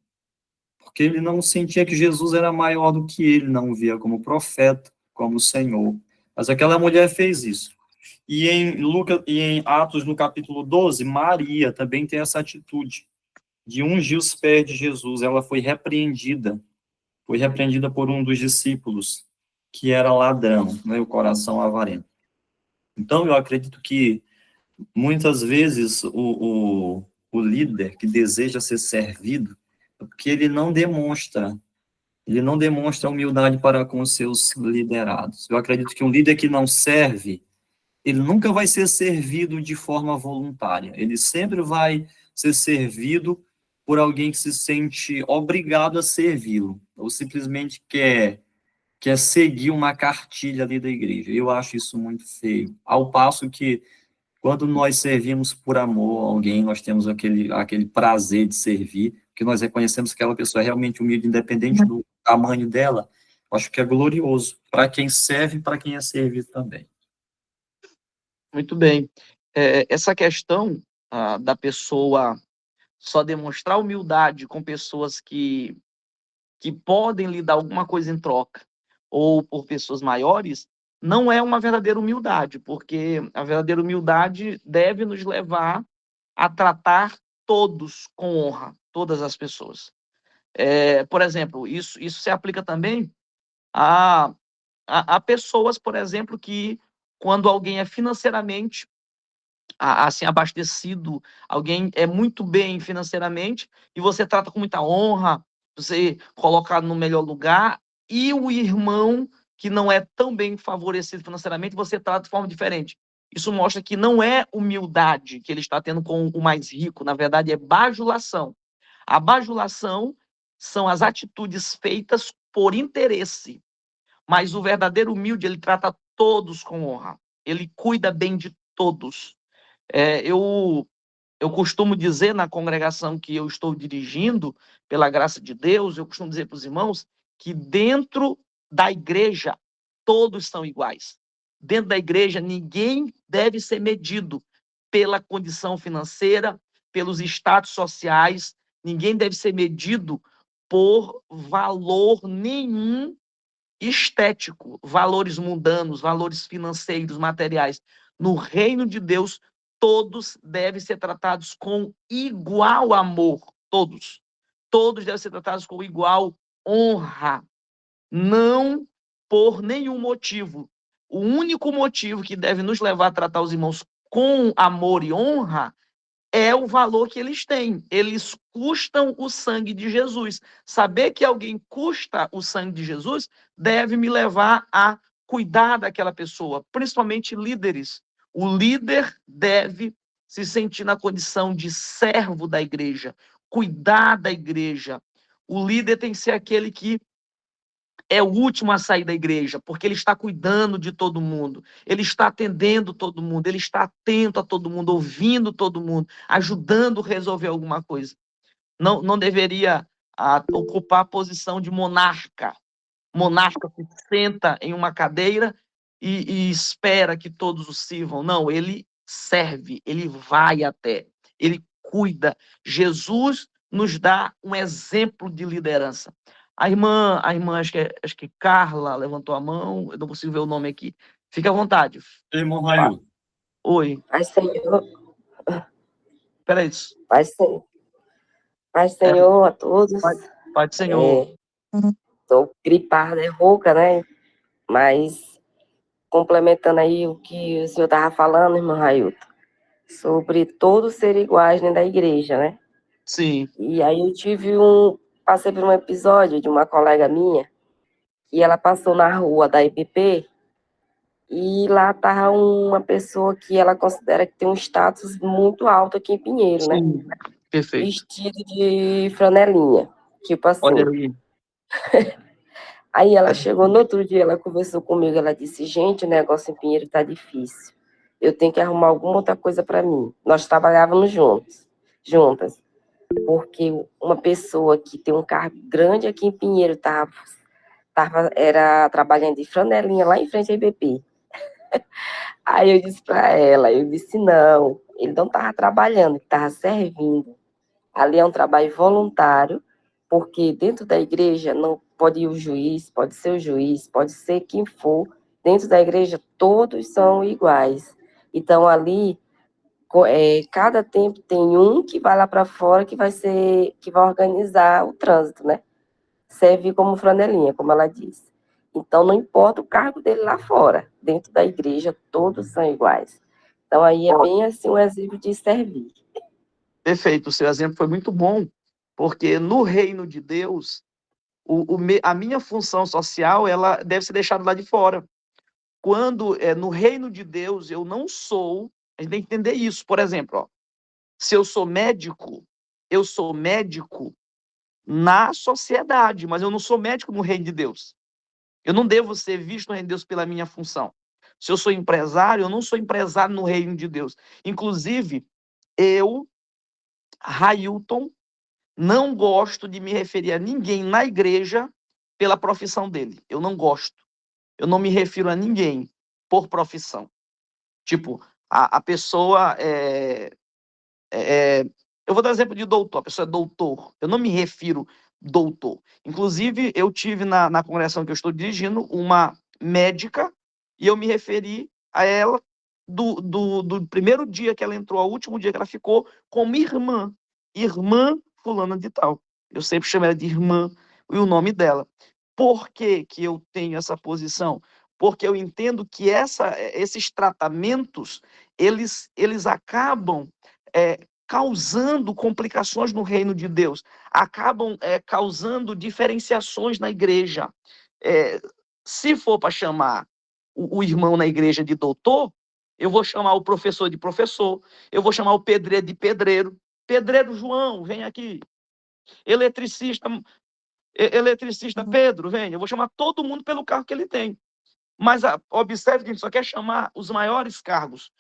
Porque ele não sentia que Jesus era maior do que ele, não via como profeta, como Senhor. Mas aquela mulher fez isso. E em Atos, no capítulo 12, Maria também tem essa atitude de ungir os pés de Jesus. Ela foi repreendida foi repreendida por um dos discípulos, que era ladrão, né, o coração avarento. Então, eu acredito que, muitas vezes, o líder que deseja ser servido, é porque ele não demonstra humildade para com os seus liderados. Eu acredito que um líder que não serve, ele nunca vai ser servido de forma voluntária. Ele sempre vai ser servido por alguém que se sente obrigado a servi-lo, ou simplesmente quer seguir uma cartilha ali da igreja. Eu acho isso muito feio. Ao passo que, quando nós servimos por amor a alguém, nós temos aquele prazer de servir, que nós reconhecemos que aquela pessoa é realmente humilde, independente do tamanho dela. Eu acho que é glorioso para quem serve e para quem é servido também. Muito bem. Essa questão da pessoa só demonstrar humildade com pessoas que podem lhe dar alguma coisa em troca, ou por pessoas maiores, não é uma verdadeira humildade, porque a verdadeira humildade deve nos levar a tratar todos com honra, todas as pessoas. Por exemplo, isso se aplica também a pessoas, por exemplo, que quando alguém é financeiramente assim abastecido, alguém é muito bem financeiramente e você trata com muita honra, você coloca no melhor lugar, e o irmão que não é tão bem favorecido financeiramente, você trata de forma diferente. Isso mostra que não é humildade que ele está tendo com o mais rico, na verdade é bajulação. A bajulação são as atitudes feitas por interesse, mas o verdadeiro humilde, ele trata todos com honra, ele cuida bem de todos. Eu costumo dizer na congregação que eu estou dirigindo, pela graça de Deus, eu costumo dizer para os irmãos que dentro da igreja todos são iguais. Dentro da igreja ninguém deve ser medido pela condição financeira, pelos status sociais, ninguém deve ser medido por valor nenhum estético, valores mundanos, valores financeiros, materiais. No reino de Deus, todos devem ser tratados com igual amor, todos. Todos devem ser tratados com igual honra, não por nenhum motivo. O único motivo que deve nos levar a tratar os irmãos com amor e honra é o valor que eles têm. Eles custam o sangue de Jesus. Saber que alguém custa o sangue de Jesus deve me levar a cuidar daquela pessoa, principalmente líderes. O líder deve se sentir na condição de servo da igreja, cuidar da igreja. O líder tem que ser aquele que é o último a sair da igreja, porque ele está cuidando de todo mundo, ele está atendendo todo mundo, ele está atento a todo mundo, ouvindo todo mundo, ajudando a resolver alguma coisa. Não deveria ocupar a posição de monarca. Monarca se senta em uma cadeira e espera que todos o sirvam. Não, ele serve, ele vai até, ele cuida. Jesus nos dá um exemplo de liderança. A irmã acho que Carla levantou a mão, eu não consigo ver o nome aqui. Fica à vontade. Irmão Raio. Oi. Pai Senhor, Peraí. Pai Senhor, Pai Senhor a todos. Pai do Senhor. Estou gripada, rouca, né? Mas complementando aí o que o senhor estava falando, irmão Railton, sobre todos serem iguais dentro da igreja, né? Sim. E aí passei por um episódio de uma colega minha, que ela passou na rua da IPP, e lá estava uma pessoa que ela considera que tem um status muito alto aqui em Pinheiro, né? Sim. Perfeito. Vestido de franelinha, tipo assim. Olha aí. Aí ela chegou no outro dia, ela conversou comigo, ela disse, gente, o negócio em Pinheiro tá difícil. Eu tenho que arrumar alguma outra coisa para mim. Nós trabalhávamos juntas. Porque uma pessoa que tem um cargo grande aqui em Pinheiro era trabalhando de franelinha lá em frente à IBP. Aí eu disse para ela, não, ele não estava trabalhando, ele estava servindo. Ali é um trabalho voluntário, porque dentro da igreja não pode ir o juiz, pode ser o juiz, pode ser quem for. Dentro da igreja todos são iguais. Então ali, cada tempo tem um que vai lá para fora que vai organizar o trânsito, né? servir como franelinha, como ela disse. Então, não importa o cargo dele lá fora, dentro da igreja, todos são iguais. Então, aí é bem assim um exemplo de servir. Perfeito, o seu exemplo foi muito bom, porque no reino de Deus, a minha função social, ela deve ser deixada lá de fora. Quando no reino de Deus eu não sou, a gente tem que entender isso. Por exemplo, ó, se eu sou médico na sociedade, mas eu não sou médico no reino de Deus. Eu não devo ser visto no reino de Deus pela minha função. Se eu sou empresário, eu não sou empresário no reino de Deus. Inclusive, eu, Railton, não gosto de me referir a ninguém na igreja pela profissão dele. Eu não gosto. Eu não me refiro a ninguém por profissão. Tipo, a pessoa eu vou dar exemplo de doutor. A pessoa é doutor. Eu não me refiro doutor. Inclusive, eu tive na congregação que eu estou dirigindo uma médica e eu me referi a ela do primeiro dia que ela entrou ao último dia que ela ficou como irmã. Irmã fulana de tal. Eu sempre chamo ela de irmã e o nome dela. Por que que eu tenho essa posição? Porque eu entendo que esses tratamentos, eles acabam causando complicações no reino de Deus, acabam causando diferenciações na igreja. Se for para chamar o irmão na igreja de doutor, eu vou chamar o professor de professor, eu vou chamar o pedreiro de pedreiro. Pedreiro João, vem aqui. Eletricista Pedro, vem. Eu vou chamar todo mundo pelo cargo que ele tem. Mas observe que a gente só quer chamar os maiores cargos.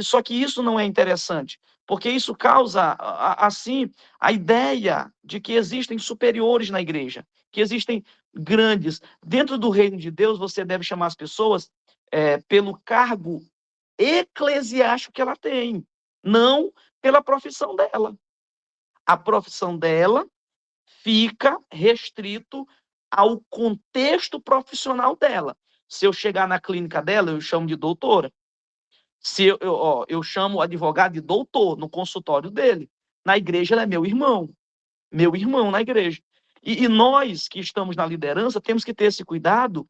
Só que isso não é interessante, porque isso causa, assim, a ideia de que existem superiores na igreja, que existem grandes. Dentro do reino de Deus, você deve chamar as pessoas pelo cargo eclesiástico que ela tem, não pela profissão dela. A profissão dela fica restrito ao contexto profissional dela. Se eu chegar na clínica dela, eu chamo de doutora. Se eu chamo o advogado de doutor no consultório dele. Na igreja, ele é meu irmão na igreja. E nós que estamos na liderança temos que ter esse cuidado,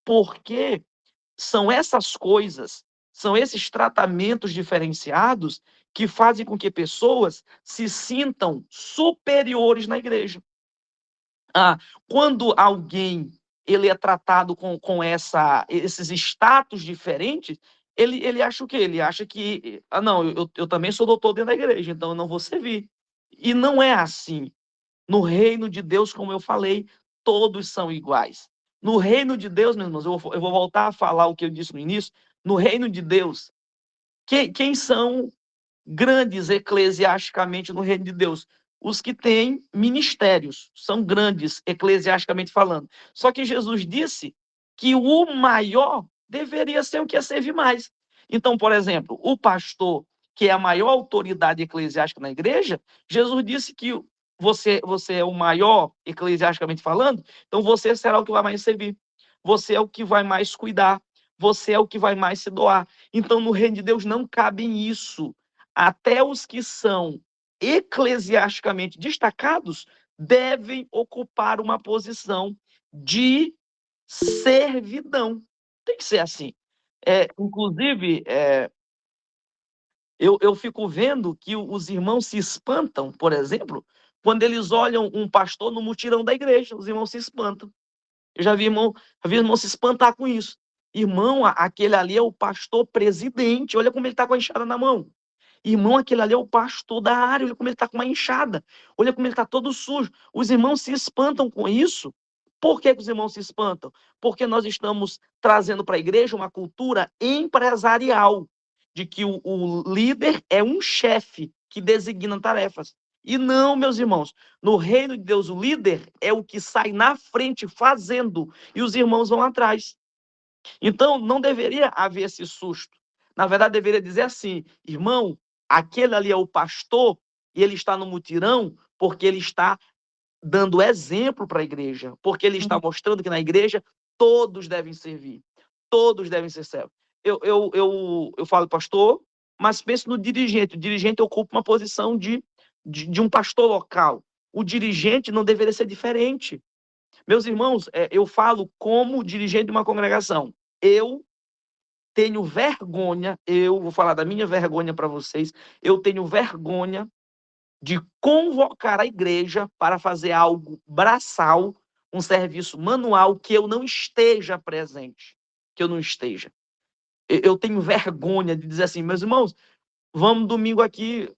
porque são essas coisas, são esses tratamentos diferenciados que fazem com que pessoas se sintam superiores na igreja. Quando alguém ele é tratado com esses status diferentes, ele acha o quê? Ele acha que, não, eu também sou doutor dentro da igreja, então eu não vou servir. E não é assim. No reino de Deus, como eu falei, todos são iguais. No reino de Deus, meus irmãos, eu vou voltar a falar o que eu disse no início. No reino de Deus, quem são grandes eclesiasticamente no reino de Deus? Os que têm ministérios, são grandes eclesiasticamente falando. Só que Jesus disse que o maior deveria ser o que é servir mais. Então, por exemplo, o pastor, que é a maior autoridade eclesiástica na igreja, Jesus disse que você é o maior eclesiasticamente falando, então você será o que vai mais servir. Você é o que vai mais cuidar. Você é o que vai mais se doar. Então, no reino de Deus não cabe isso. Até os que são eclesiasticamente destacados devem ocupar uma posição de servidão. Tem que ser assim. Inclusive, eu fico vendo que os irmãos se espantam, por exemplo, quando eles olham um pastor no mutirão da igreja. Os irmãos se espantam. Eu já vi irmão se espantar com isso. Irmão, aquele ali é o pastor presidente. Olha como ele está com a enxada na mão. Irmão, aquele ali é o pastor da área. Olha como ele está com uma enxada. Olha como ele está todo sujo. Os irmãos se espantam com isso. Por que os irmãos se espantam? Porque nós estamos trazendo para a igreja uma cultura empresarial, de que o líder é um chefe que designa tarefas. E não, meus irmãos, no reino de Deus, o líder é o que sai na frente fazendo, e os irmãos vão atrás. Então, não deveria haver esse susto. Na verdade, deveria dizer assim: irmão, aquele ali é o pastor e ele está no mutirão porque ele está dando exemplo para a igreja, porque ele está mostrando que na igreja todos devem servir, todos devem ser servos. Eu falo pastor, mas penso no dirigente. O dirigente ocupa uma posição de um pastor local. O dirigente não deveria ser diferente. Meus irmãos, eu falo como dirigente de uma congregação. Eu tenho vergonha, eu vou falar da minha vergonha para vocês, eu tenho vergonha de convocar a igreja para fazer algo braçal, um serviço manual, que eu não esteja presente, que eu não esteja. Eu tenho vergonha de dizer assim, meus irmãos, vamos domingo aqui,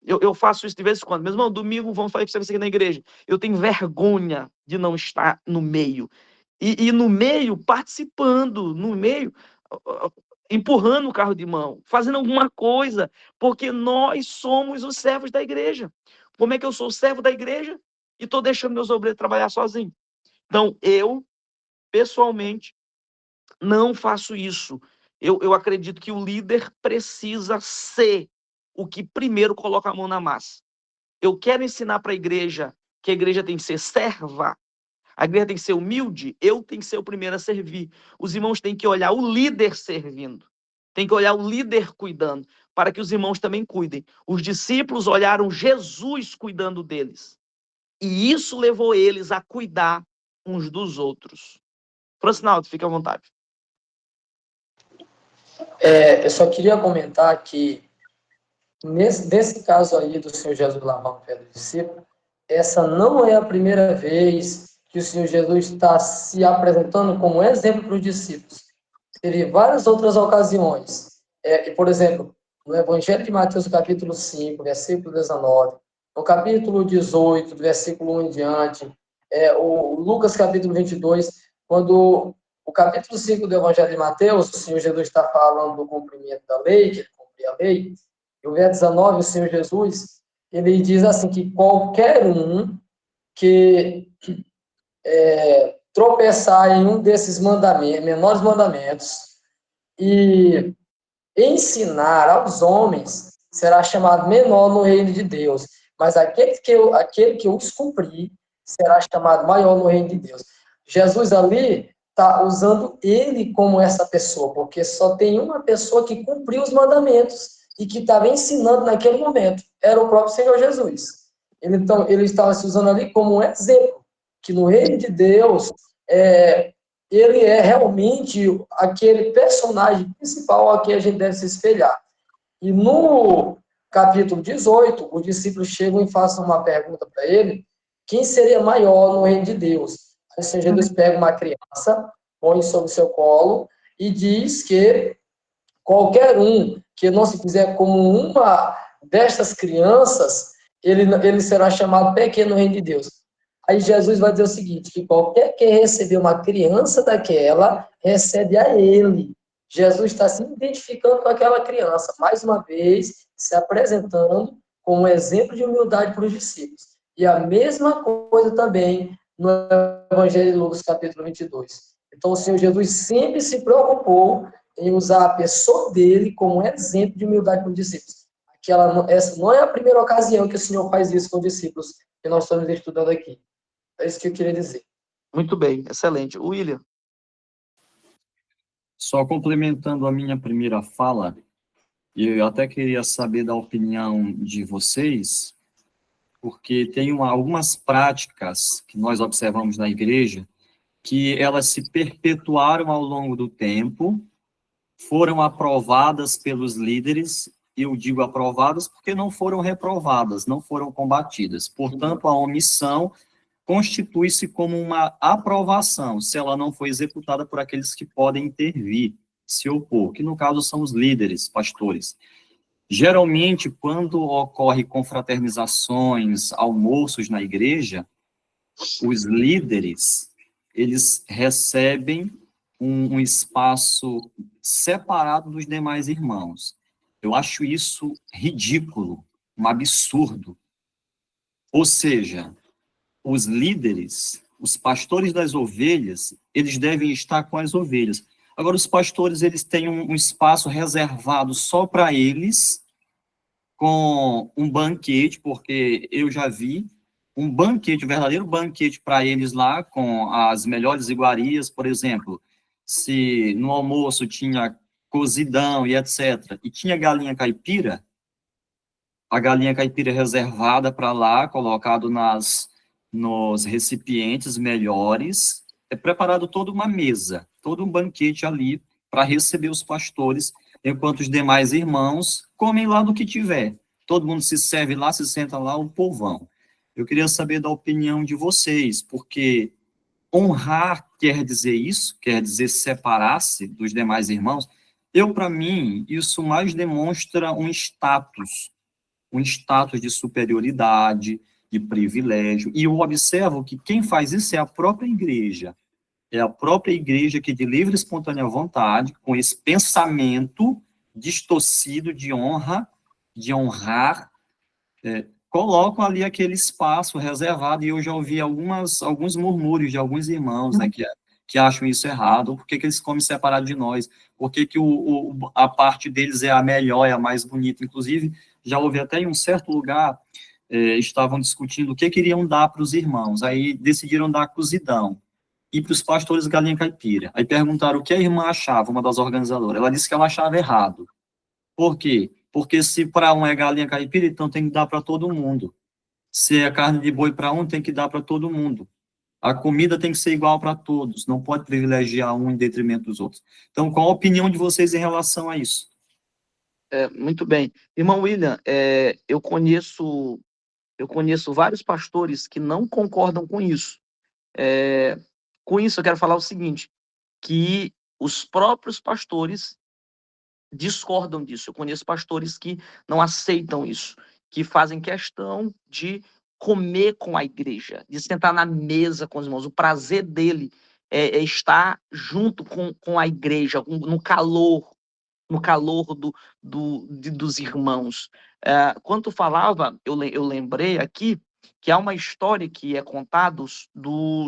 eu faço isso de vez em quando, meus irmãos, domingo vamos fazer isso aqui na igreja. Eu tenho vergonha de não estar no meio. E no meio, participando, no meio, empurrando o carro de mão, fazendo alguma coisa, porque nós somos os servos da igreja. Como é que eu sou servo da igreja e estou deixando meus obreiros trabalhar sozinho? Então, eu, pessoalmente, não faço isso. Eu acredito que o líder precisa ser o que primeiro coloca a mão na massa. Eu quero ensinar para a igreja que a igreja tem que ser serva, a igreja tem que ser humilde, eu tenho que ser o primeiro a servir. Os irmãos têm que olhar o líder servindo, tem que olhar o líder cuidando, para que os irmãos também cuidem. Os discípulos olharam Jesus cuidando deles, e isso levou eles a cuidar uns dos outros. Francinaldo, fica à vontade. Eu só queria comentar que, nesse caso aí do Senhor Jesus lavar o pé do discípulo, essa não é a primeira vez que o Senhor Jesus está se apresentando como exemplo para os discípulos. Teve várias outras ocasiões. Por exemplo, no Evangelho de Mateus, capítulo 5, versículo 19, no capítulo 18, do versículo 1 em diante, o Lucas, capítulo 22, quando o capítulo 5 do Evangelho de Mateus, o Senhor Jesus está falando do cumprimento da lei, que ele cumpria a lei, e o verso 19, o Senhor Jesus, ele diz assim, que qualquer um que tropeçar em um desses mandamentos, menores mandamentos, e ensinar aos homens, será chamado menor no reino de Deus. Mas aquele que os cumprir, será chamado maior no reino de Deus. Jesus ali está usando ele como essa pessoa, porque só tem uma pessoa que cumpriu os mandamentos e que estava ensinando naquele momento. Era o próprio Senhor Jesus. Então, ele estava se usando ali como um exemplo, que no reino de Deus, ele é realmente aquele personagem principal a que a gente deve se espelhar. E no capítulo 18, os discípulos chegam e fazem uma pergunta para ele, quem seria maior no reino de Deus? Aí o Senhor Jesus pega uma criança, põe sobre o seu colo e diz que qualquer um que não se fizer como uma destas crianças, ele será chamado pequeno no reino de Deus. Aí Jesus vai dizer o seguinte, que qualquer que receber uma criança daquela, recebe a ele. Jesus está se identificando com aquela criança, mais uma vez, se apresentando como um exemplo de humildade para os discípulos. E a mesma coisa também no Evangelho de Lucas, capítulo 22. Então, o Senhor Jesus sempre se preocupou em usar a pessoa dele como exemplo de humildade para os discípulos. Essa não é a primeira ocasião que o Senhor faz isso com os discípulos que nós estamos estudando aqui. É isso que eu queria dizer. Muito bem, excelente. William. Só complementando a minha primeira fala, eu até queria saber da opinião de vocês, porque tem algumas práticas que nós observamos na igreja que elas se perpetuaram ao longo do tempo, foram aprovadas pelos líderes, eu digo aprovadas porque não foram reprovadas, não foram combatidas. Portanto, a omissão constitui-se como uma aprovação, se ela não for executada por aqueles que podem intervir, se opor, que no caso são os líderes, pastores. Geralmente, quando ocorre confraternizações, almoços na igreja, os líderes, eles recebem um espaço separado dos demais irmãos. Eu acho isso ridículo, um absurdo. Ou seja, os líderes, os pastores das ovelhas, eles devem estar com as ovelhas. Agora, os pastores, eles têm um espaço reservado só para eles, com um banquete, porque eu já vi um banquete, um verdadeiro banquete para eles lá, com as melhores iguarias, por exemplo, se no almoço tinha cozidão e etc., e tinha galinha caipira, a galinha caipira reservada para lá, colocado nos recipientes melhores, é preparado toda uma mesa, todo um banquete ali para receber os pastores, enquanto os demais irmãos comem lá do que tiver. Todo mundo se serve lá, se senta lá, o povão. Eu queria saber da opinião de vocês, porque honrar quer dizer isso, quer dizer separar-se dos demais irmãos. Para mim, isso mais demonstra um status de superioridade, de privilégio, e eu observo que quem faz isso é a própria igreja. É a própria igreja que, de livre e espontânea vontade, com esse pensamento distorcido de honrar, colocam ali aquele espaço reservado, e eu já ouvi alguns murmúrios de alguns irmãos, né, que acham isso errado. Por que eles comem separado de nós? Por que a parte deles é a melhor, é a mais bonita? Inclusive, já ouvi até em um certo lugar, estavam discutindo o que queriam dar para os irmãos, aí decidiram dar cozidão, e para os pastores galinha caipira. Aí perguntaram o que a irmã achava, uma das organizadoras. Ela disse que ela achava errado. Por quê? Porque se para um é galinha caipira, então tem que dar para todo mundo. Se é carne de boi para um, tem que dar para todo mundo. A comida tem que ser igual para todos, não pode privilegiar um em detrimento dos outros. Então, qual a opinião de vocês em relação a isso? Muito bem. Irmão William, eu conheço vários pastores que não concordam com isso. Com isso, eu quero falar o seguinte, que os próprios pastores discordam disso. Eu conheço pastores que não aceitam isso, que fazem questão de comer com a igreja, de sentar na mesa com os irmãos. O prazer dele é estar junto com a igreja, no calor dos irmãos. Quando tu falava, eu lembrei aqui que há uma história que é contada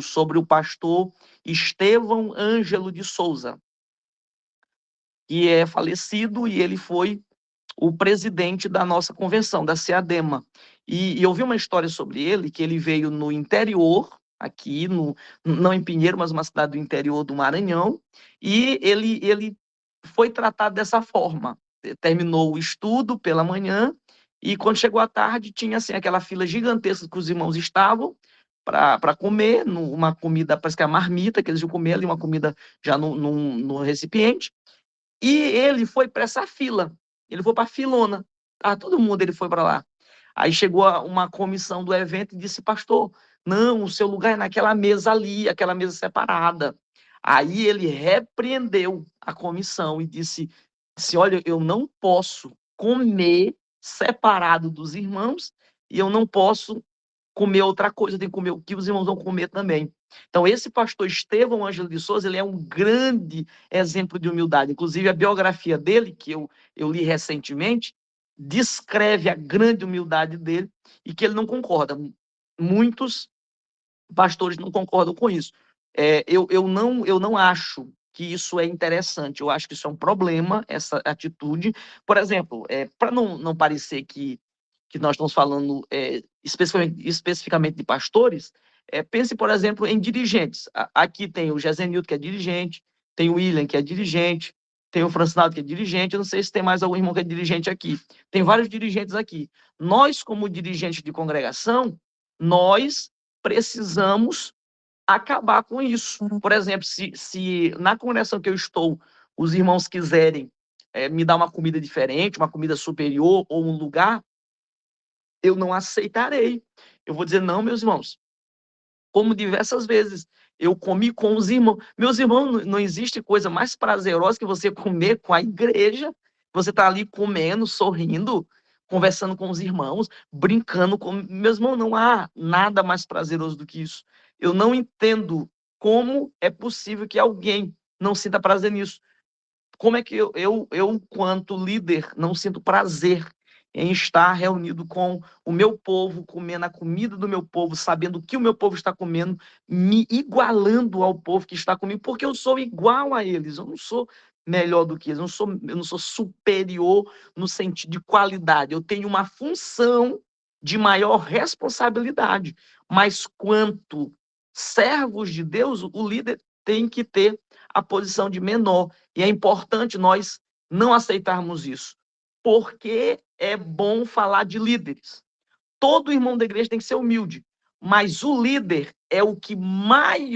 sobre o pastor Estevão Ângelo de Souza, que é falecido, e ele foi o presidente da nossa convenção, da CEADEMA. E eu vi uma história sobre ele, que ele veio no interior, aqui, não em Pinheiro, mas uma cidade do interior do Maranhão, e ele foi tratado dessa forma. Terminou o estudo pela manhã, e quando chegou à tarde, tinha assim, aquela fila gigantesca que os irmãos estavam para comer, uma comida, parece que é a marmita, que eles iam comer ali, uma comida já no recipiente, e ele foi para essa fila, ele foi para a filona, todo mundo ele foi para lá. Aí chegou uma comissão do evento e disse, pastor, não, o seu lugar é naquela mesa ali, aquela mesa separada. Aí ele repreendeu a comissão e disse, olha, eu não posso comer separado dos irmãos, e eu não posso comer outra coisa, tem que comer o que os irmãos vão comer também. Então, esse pastor Estevão Ângelo de Souza, ele é um grande exemplo de humildade. Inclusive, a biografia dele, que eu li recentemente, descreve a grande humildade dele, e que ele não concorda. Muitos pastores não concordam com isso. Eu não acho que isso é interessante, eu acho que isso é um problema, essa atitude. Por exemplo, para não parecer que nós estamos falando especificamente de pastores, pense, por exemplo, em dirigentes. Aqui tem o Gesenildo, que é dirigente, tem o William, que é dirigente, tem o Francinaldo, que é dirigente, eu não sei se tem mais algum irmão que é dirigente aqui. Tem vários dirigentes aqui. Nós, como dirigentes de congregação, nós precisamos acabar com isso. Por exemplo, se na congregação que eu estou, os irmãos quiserem me dar uma comida diferente, uma comida superior, ou um lugar, eu não aceitarei. Eu vou dizer, não, meus irmãos, como diversas vezes, eu comi com os irmãos. Meus irmãos, não existe coisa mais prazerosa que você comer com a igreja. Você está ali comendo, sorrindo, conversando com os irmãos, brincando com... Meus irmãos, não há nada mais prazeroso do que isso. Eu não entendo como é possível que alguém não sinta prazer nisso. Como é que eu quanto líder, não sinto prazer em estar reunido com o meu povo, comendo a comida do meu povo, sabendo que o meu povo está comendo, me igualando ao povo que está comigo, porque eu sou igual a eles, eu não sou melhor do que eles, eu não sou superior no sentido de qualidade, eu tenho uma função de maior responsabilidade, mas quanto servos de Deus, o líder tem que ter a posição de menor, e é importante nós não aceitarmos isso, porque é bom falar de líderes. Todo irmão da igreja tem que ser humilde. mas o líder é o que mais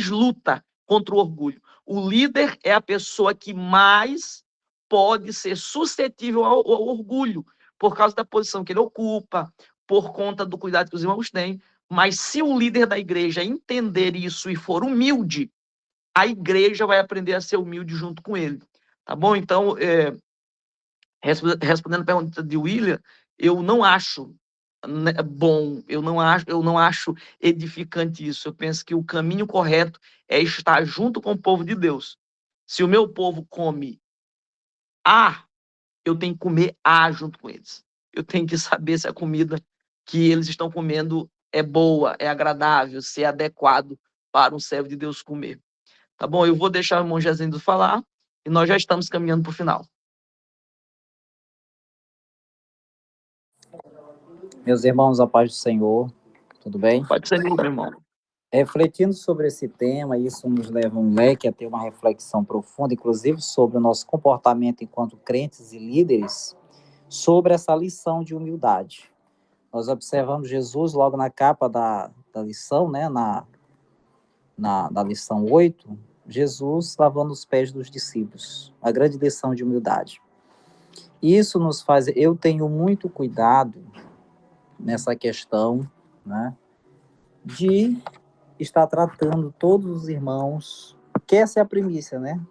luta contra o orgulho. O líder é a pessoa que mais pode ser suscetível ao orgulho, por causa da posição que ele ocupa, por conta do cuidado que os irmãos têm. Mas se o líder da igreja entender isso e for humilde, a igreja vai aprender a ser humilde junto com ele. Tá bom? Então, respondendo a pergunta de William, eu não acho bom, eu não acho edificante isso. Eu penso que o caminho correto é estar junto com o povo de Deus. Se o meu povo come A, eu tenho que comer A junto com eles. Eu tenho que saber se a comida que eles estão comendo é boa, é agradável, se é adequado para um servo de Deus comer. Tá bom? Eu vou deixar o irmão Gezindo falar e nós já estamos caminhando para o final. Meus irmãos, a paz do Senhor, tudo bem? Pode ser, meu irmão. Refletindo sobre esse tema, isso nos leva um leque a ter uma reflexão profunda, inclusive sobre o nosso comportamento enquanto crentes e líderes, sobre essa lição de humildade. Nós observamos Jesus logo na capa da lição, né, na lição 8, Jesus lavando os pés dos discípulos, a grande lição de humildade. Isso nos faz, eu tenho muito cuidado nessa questão, né, de estar tratando todos os irmãos, que essa é a primícia, né,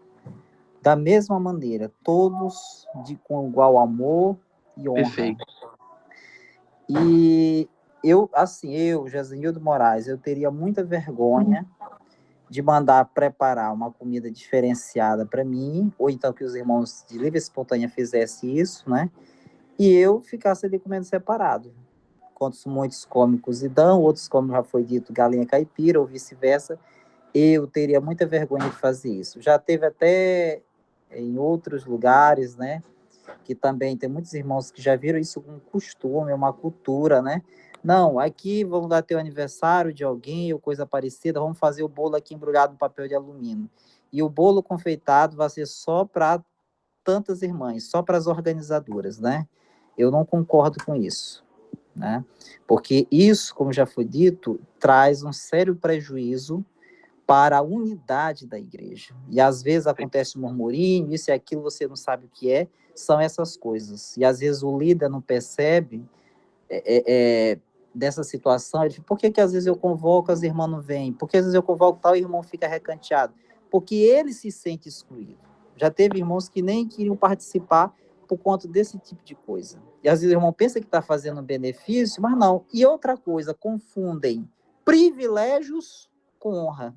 da mesma maneira, todos com igual amor e honra. Perfeito. E eu, Gezinildo Moraes, eu teria muita vergonha de mandar preparar uma comida diferenciada para mim, ou então que os irmãos de livre e espontânea fizessem isso, né, e eu ficasse ali comendo separado. Enquanto muitos comem cozidão, outros comem, já foi dito, galinha caipira, ou vice-versa, eu teria muita vergonha de fazer isso. Já teve até em outros lugares, né, que também tem muitos irmãos que já viram isso como um costume, uma cultura, né? Não, aqui vamos dar teu aniversário de alguém ou coisa parecida, vamos fazer o bolo aqui embrulhado no papel de alumínio. E o bolo confeitado vai ser só para tantas irmãs, só para as organizadoras, né? Eu não concordo com isso, né? Porque isso, como já foi dito, traz um sério prejuízo para a unidade da igreja. E às vezes acontece um murmurinho, isso e aquilo, você não sabe o que é, são essas coisas. E às vezes o líder não percebe dessa situação, ele diz, por que às vezes eu convoco, as irmãs não vêm? Por que às vezes eu convoco tal, e o irmão fica recanteado? Porque ele se sente excluído. Já teve irmãos que nem queriam participar por conta desse tipo de coisa. E às vezes o irmão pensa que está fazendo um benefício, mas não. E outra coisa, confundem privilégios com honra.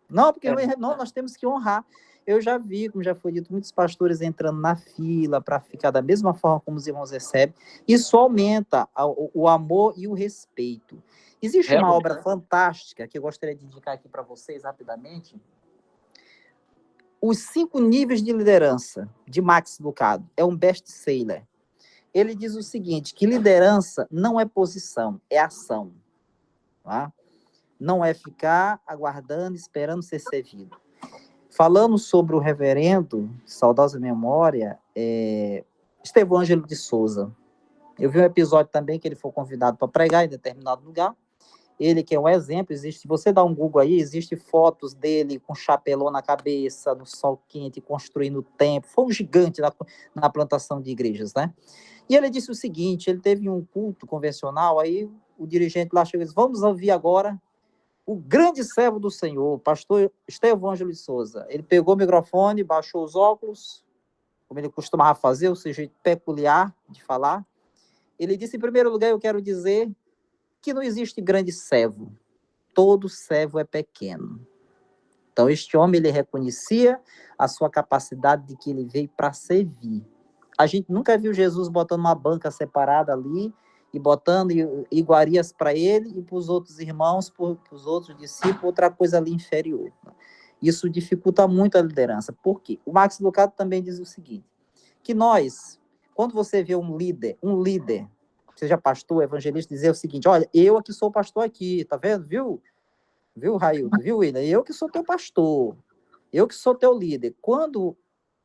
Não, porque não, nós temos que honrar. Eu já vi, como já foi dito, muitos pastores entrando na fila para ficar da mesma forma como os irmãos recebem. Isso aumenta o amor e o respeito. Existe uma obra fantástica que eu gostaria de indicar aqui para vocês rapidamente. Os 5 níveis de liderança, de Max Lucado. É um best-seller. Ele diz o seguinte, que liderança não é posição, é ação. Tá? Não é ficar aguardando, esperando ser servido. Falando sobre o reverendo, saudosa memória, Estevão Ângelo de Souza. Eu vi um episódio também que ele foi convidado para pregar em determinado lugar. Ele que é um exemplo, existe, você dá um Google aí, existe fotos dele com chapelão na cabeça, no sol quente, construindo o templo. Foi um gigante na plantação de igrejas, né? E ele disse o seguinte, ele teve um culto convencional, aí o dirigente lá chegou e disse, vamos ouvir agora o grande servo do Senhor, pastor Estevão Ângelo de Souza. Ele pegou o microfone, baixou os óculos, como ele costumava fazer, o seu jeito peculiar de falar. Ele disse, em primeiro lugar, eu quero dizer que não existe grande servo. Todo servo é pequeno. Então, este homem, ele reconhecia a sua capacidade de que ele veio para servir. A gente nunca viu Jesus botando uma banca separada ali, e botando iguarias para ele e para os outros irmãos, para os outros discípulos, outra coisa ali inferior. Isso dificulta muito a liderança. Por quê? O Max Lucado também diz o seguinte, que nós, quando você vê um líder, seja pastor, evangelista, dizer o seguinte, olha, eu aqui sou pastor aqui, tá vendo? Viu, Railton? Viu, William? Eu que sou teu pastor, eu que sou teu líder. Quando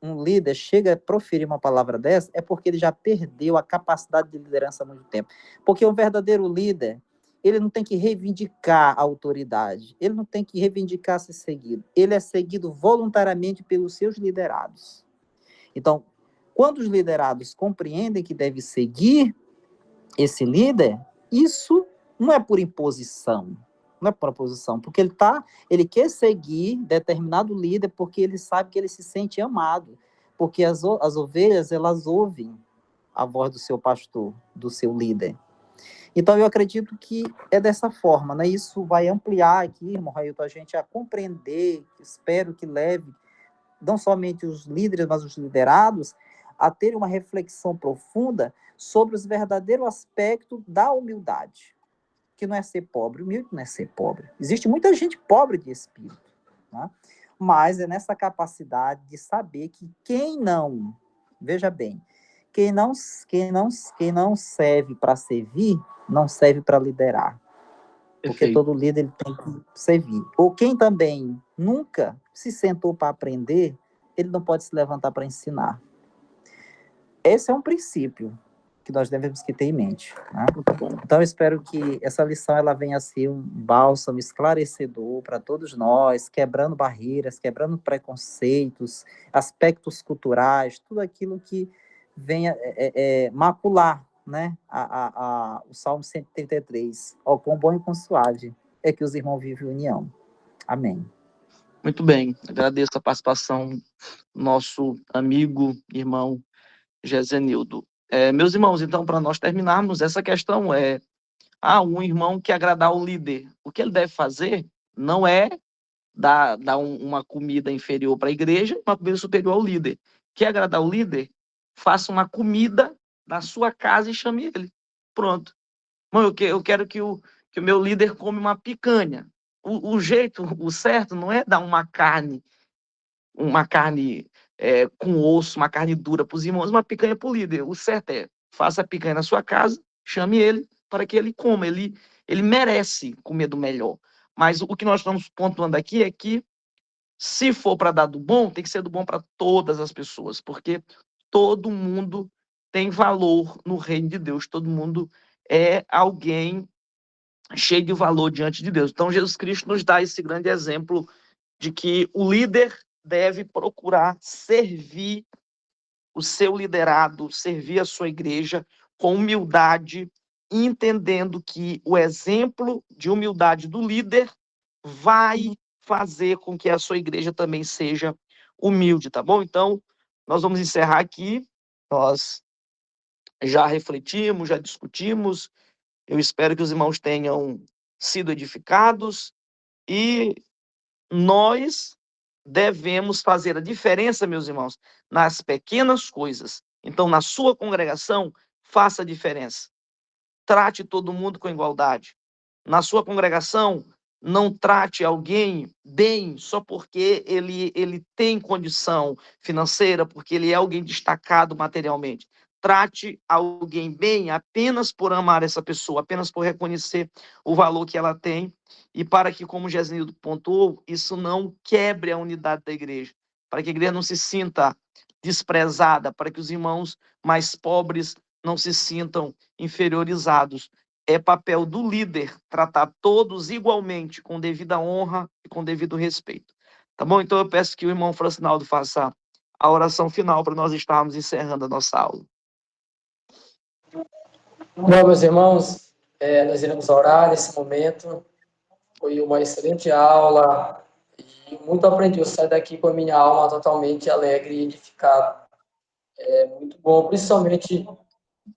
um líder chega a proferir uma palavra dessa, é porque ele já perdeu a capacidade de liderança há muito tempo. Porque um verdadeiro líder, ele não tem que reivindicar a autoridade, ele não tem que reivindicar ser seguido, ele é seguido voluntariamente pelos seus liderados. Então, quando os liderados compreendem que deve seguir esse líder, isso não é por imposição, não é por imposição, porque ele quer seguir determinado líder porque ele sabe que ele se sente amado, porque as ovelhas, elas ouvem a voz do seu pastor, do seu líder. Então, eu acredito que é dessa forma, né? Isso vai ampliar aqui, irmão Railton, a gente a compreender, espero que leve não somente os líderes, mas os liderados, a ter uma reflexão profunda sobre os verdadeiros aspectos da humildade, que não é ser pobre. Humilde não é ser pobre. Existe muita gente pobre de espírito, né? Mas é nessa capacidade de saber que quem não, veja bem, quem não serve para servir, não serve para liderar. Porque Perfeito. todo líder ele tem que servir. Ou quem também nunca se sentou para aprender, ele não pode se levantar para ensinar. Esse é um princípio que nós devemos ter em mente, né? Então, eu espero que essa lição ela venha a ser um bálsamo esclarecedor para todos nós, quebrando barreiras, quebrando preconceitos, aspectos culturais, tudo aquilo que venha macular, né, o Salmo 133. Ó, quão bom e quão suave é que os irmãos vivem em união. Amém. Muito bem, agradeço a participação do nosso amigo, irmão Gesenildo. Meus irmãos, então, para nós terminarmos, essa questão um irmão que agradar o líder. O que ele deve fazer não é dar uma comida inferior para a igreja, uma comida superior ao líder. Quer agradar o líder? Faça uma comida na sua casa e chame ele. Pronto. Bom, eu quero que o meu líder come uma picanha. O jeito, o certo, não é dar uma carne com osso, uma carne dura para os irmãos, uma picanha para o líder. O certo é, faça a picanha na sua casa, chame ele para que ele coma. Ele merece comer do melhor. Mas o que nós estamos pontuando aqui é que, se for para dar do bom, tem que ser do bom para todas as pessoas, porque todo mundo tem valor no reino de Deus, todo mundo é alguém cheio de valor diante de Deus. Então, Jesus Cristo nos dá esse grande exemplo de que o líder deve procurar servir o seu liderado, servir a sua igreja com humildade, entendendo que o exemplo de humildade do líder vai fazer com que a sua igreja também seja humilde, tá bom? Então, nós vamos encerrar aqui. Nós já refletimos, já discutimos. Eu espero que os irmãos tenham sido edificados e nós devemos fazer a diferença, meus irmãos, nas pequenas coisas. Então, na sua congregação, faça a diferença. Trate todo mundo com igualdade. Na sua congregação, não trate alguém bem só porque ele tem condição financeira, porque ele é alguém destacado materialmente. Trate alguém bem apenas por amar essa pessoa, apenas por reconhecer o valor que ela tem, e para que, como o Gesenildo pontuou, isso não quebre a unidade da igreja, para que a igreja não se sinta desprezada, para que os irmãos mais pobres não se sintam inferiorizados. É papel do líder tratar todos igualmente, com devida honra e com devido respeito. Tá bom? Então eu peço que o irmão Francinaldo faça a oração final para nós estarmos encerrando a nossa aula. Bom, meus irmãos, nós iremos orar nesse momento. Foi uma excelente aula e muito aprendi. Eu saio daqui com a minha alma totalmente alegre e edificada. É muito bom, principalmente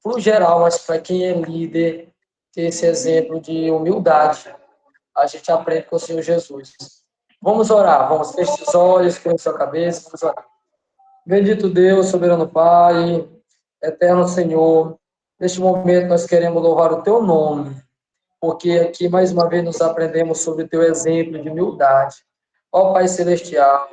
para o geral, mas para quem é líder, ter esse exemplo de humildade. A gente aprende com o Senhor Jesus. Vamos orar, vamos fechar os olhos, com a sua cabeça, vamos orar. Bendito Deus, soberano Pai, eterno Senhor, neste momento nós queremos louvar o Teu nome, porque aqui mais uma vez nos aprendemos sobre o Teu exemplo de humildade. Ó Pai Celestial,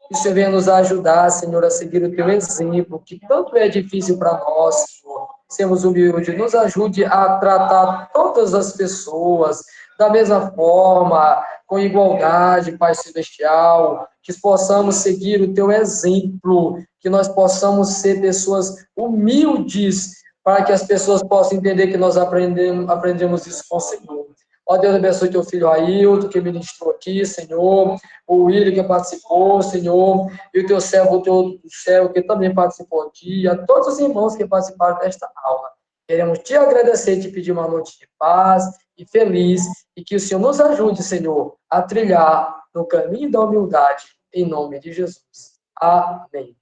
que o Senhor venha nos ajudar, Senhor, a seguir o Teu exemplo, que tanto é difícil para nós, Senhor, sermos humildes. Nos ajude a tratar todas as pessoas da mesma forma, com igualdade, Pai Celestial, que possamos seguir o Teu exemplo, que nós possamos ser pessoas humildes, para que as pessoas possam entender que nós aprendemos isso com o Senhor. Ó Deus, abençoe teu filho Ailton, que ministrou aqui, Senhor, o William que participou, Senhor, e o teu servo, do céu, que também participou aqui, e a todos os irmãos que participaram desta aula. Queremos te agradecer e te pedir uma noite de paz e feliz, e que o Senhor nos ajude, Senhor, a trilhar no caminho da humildade, em nome de Jesus. Amém.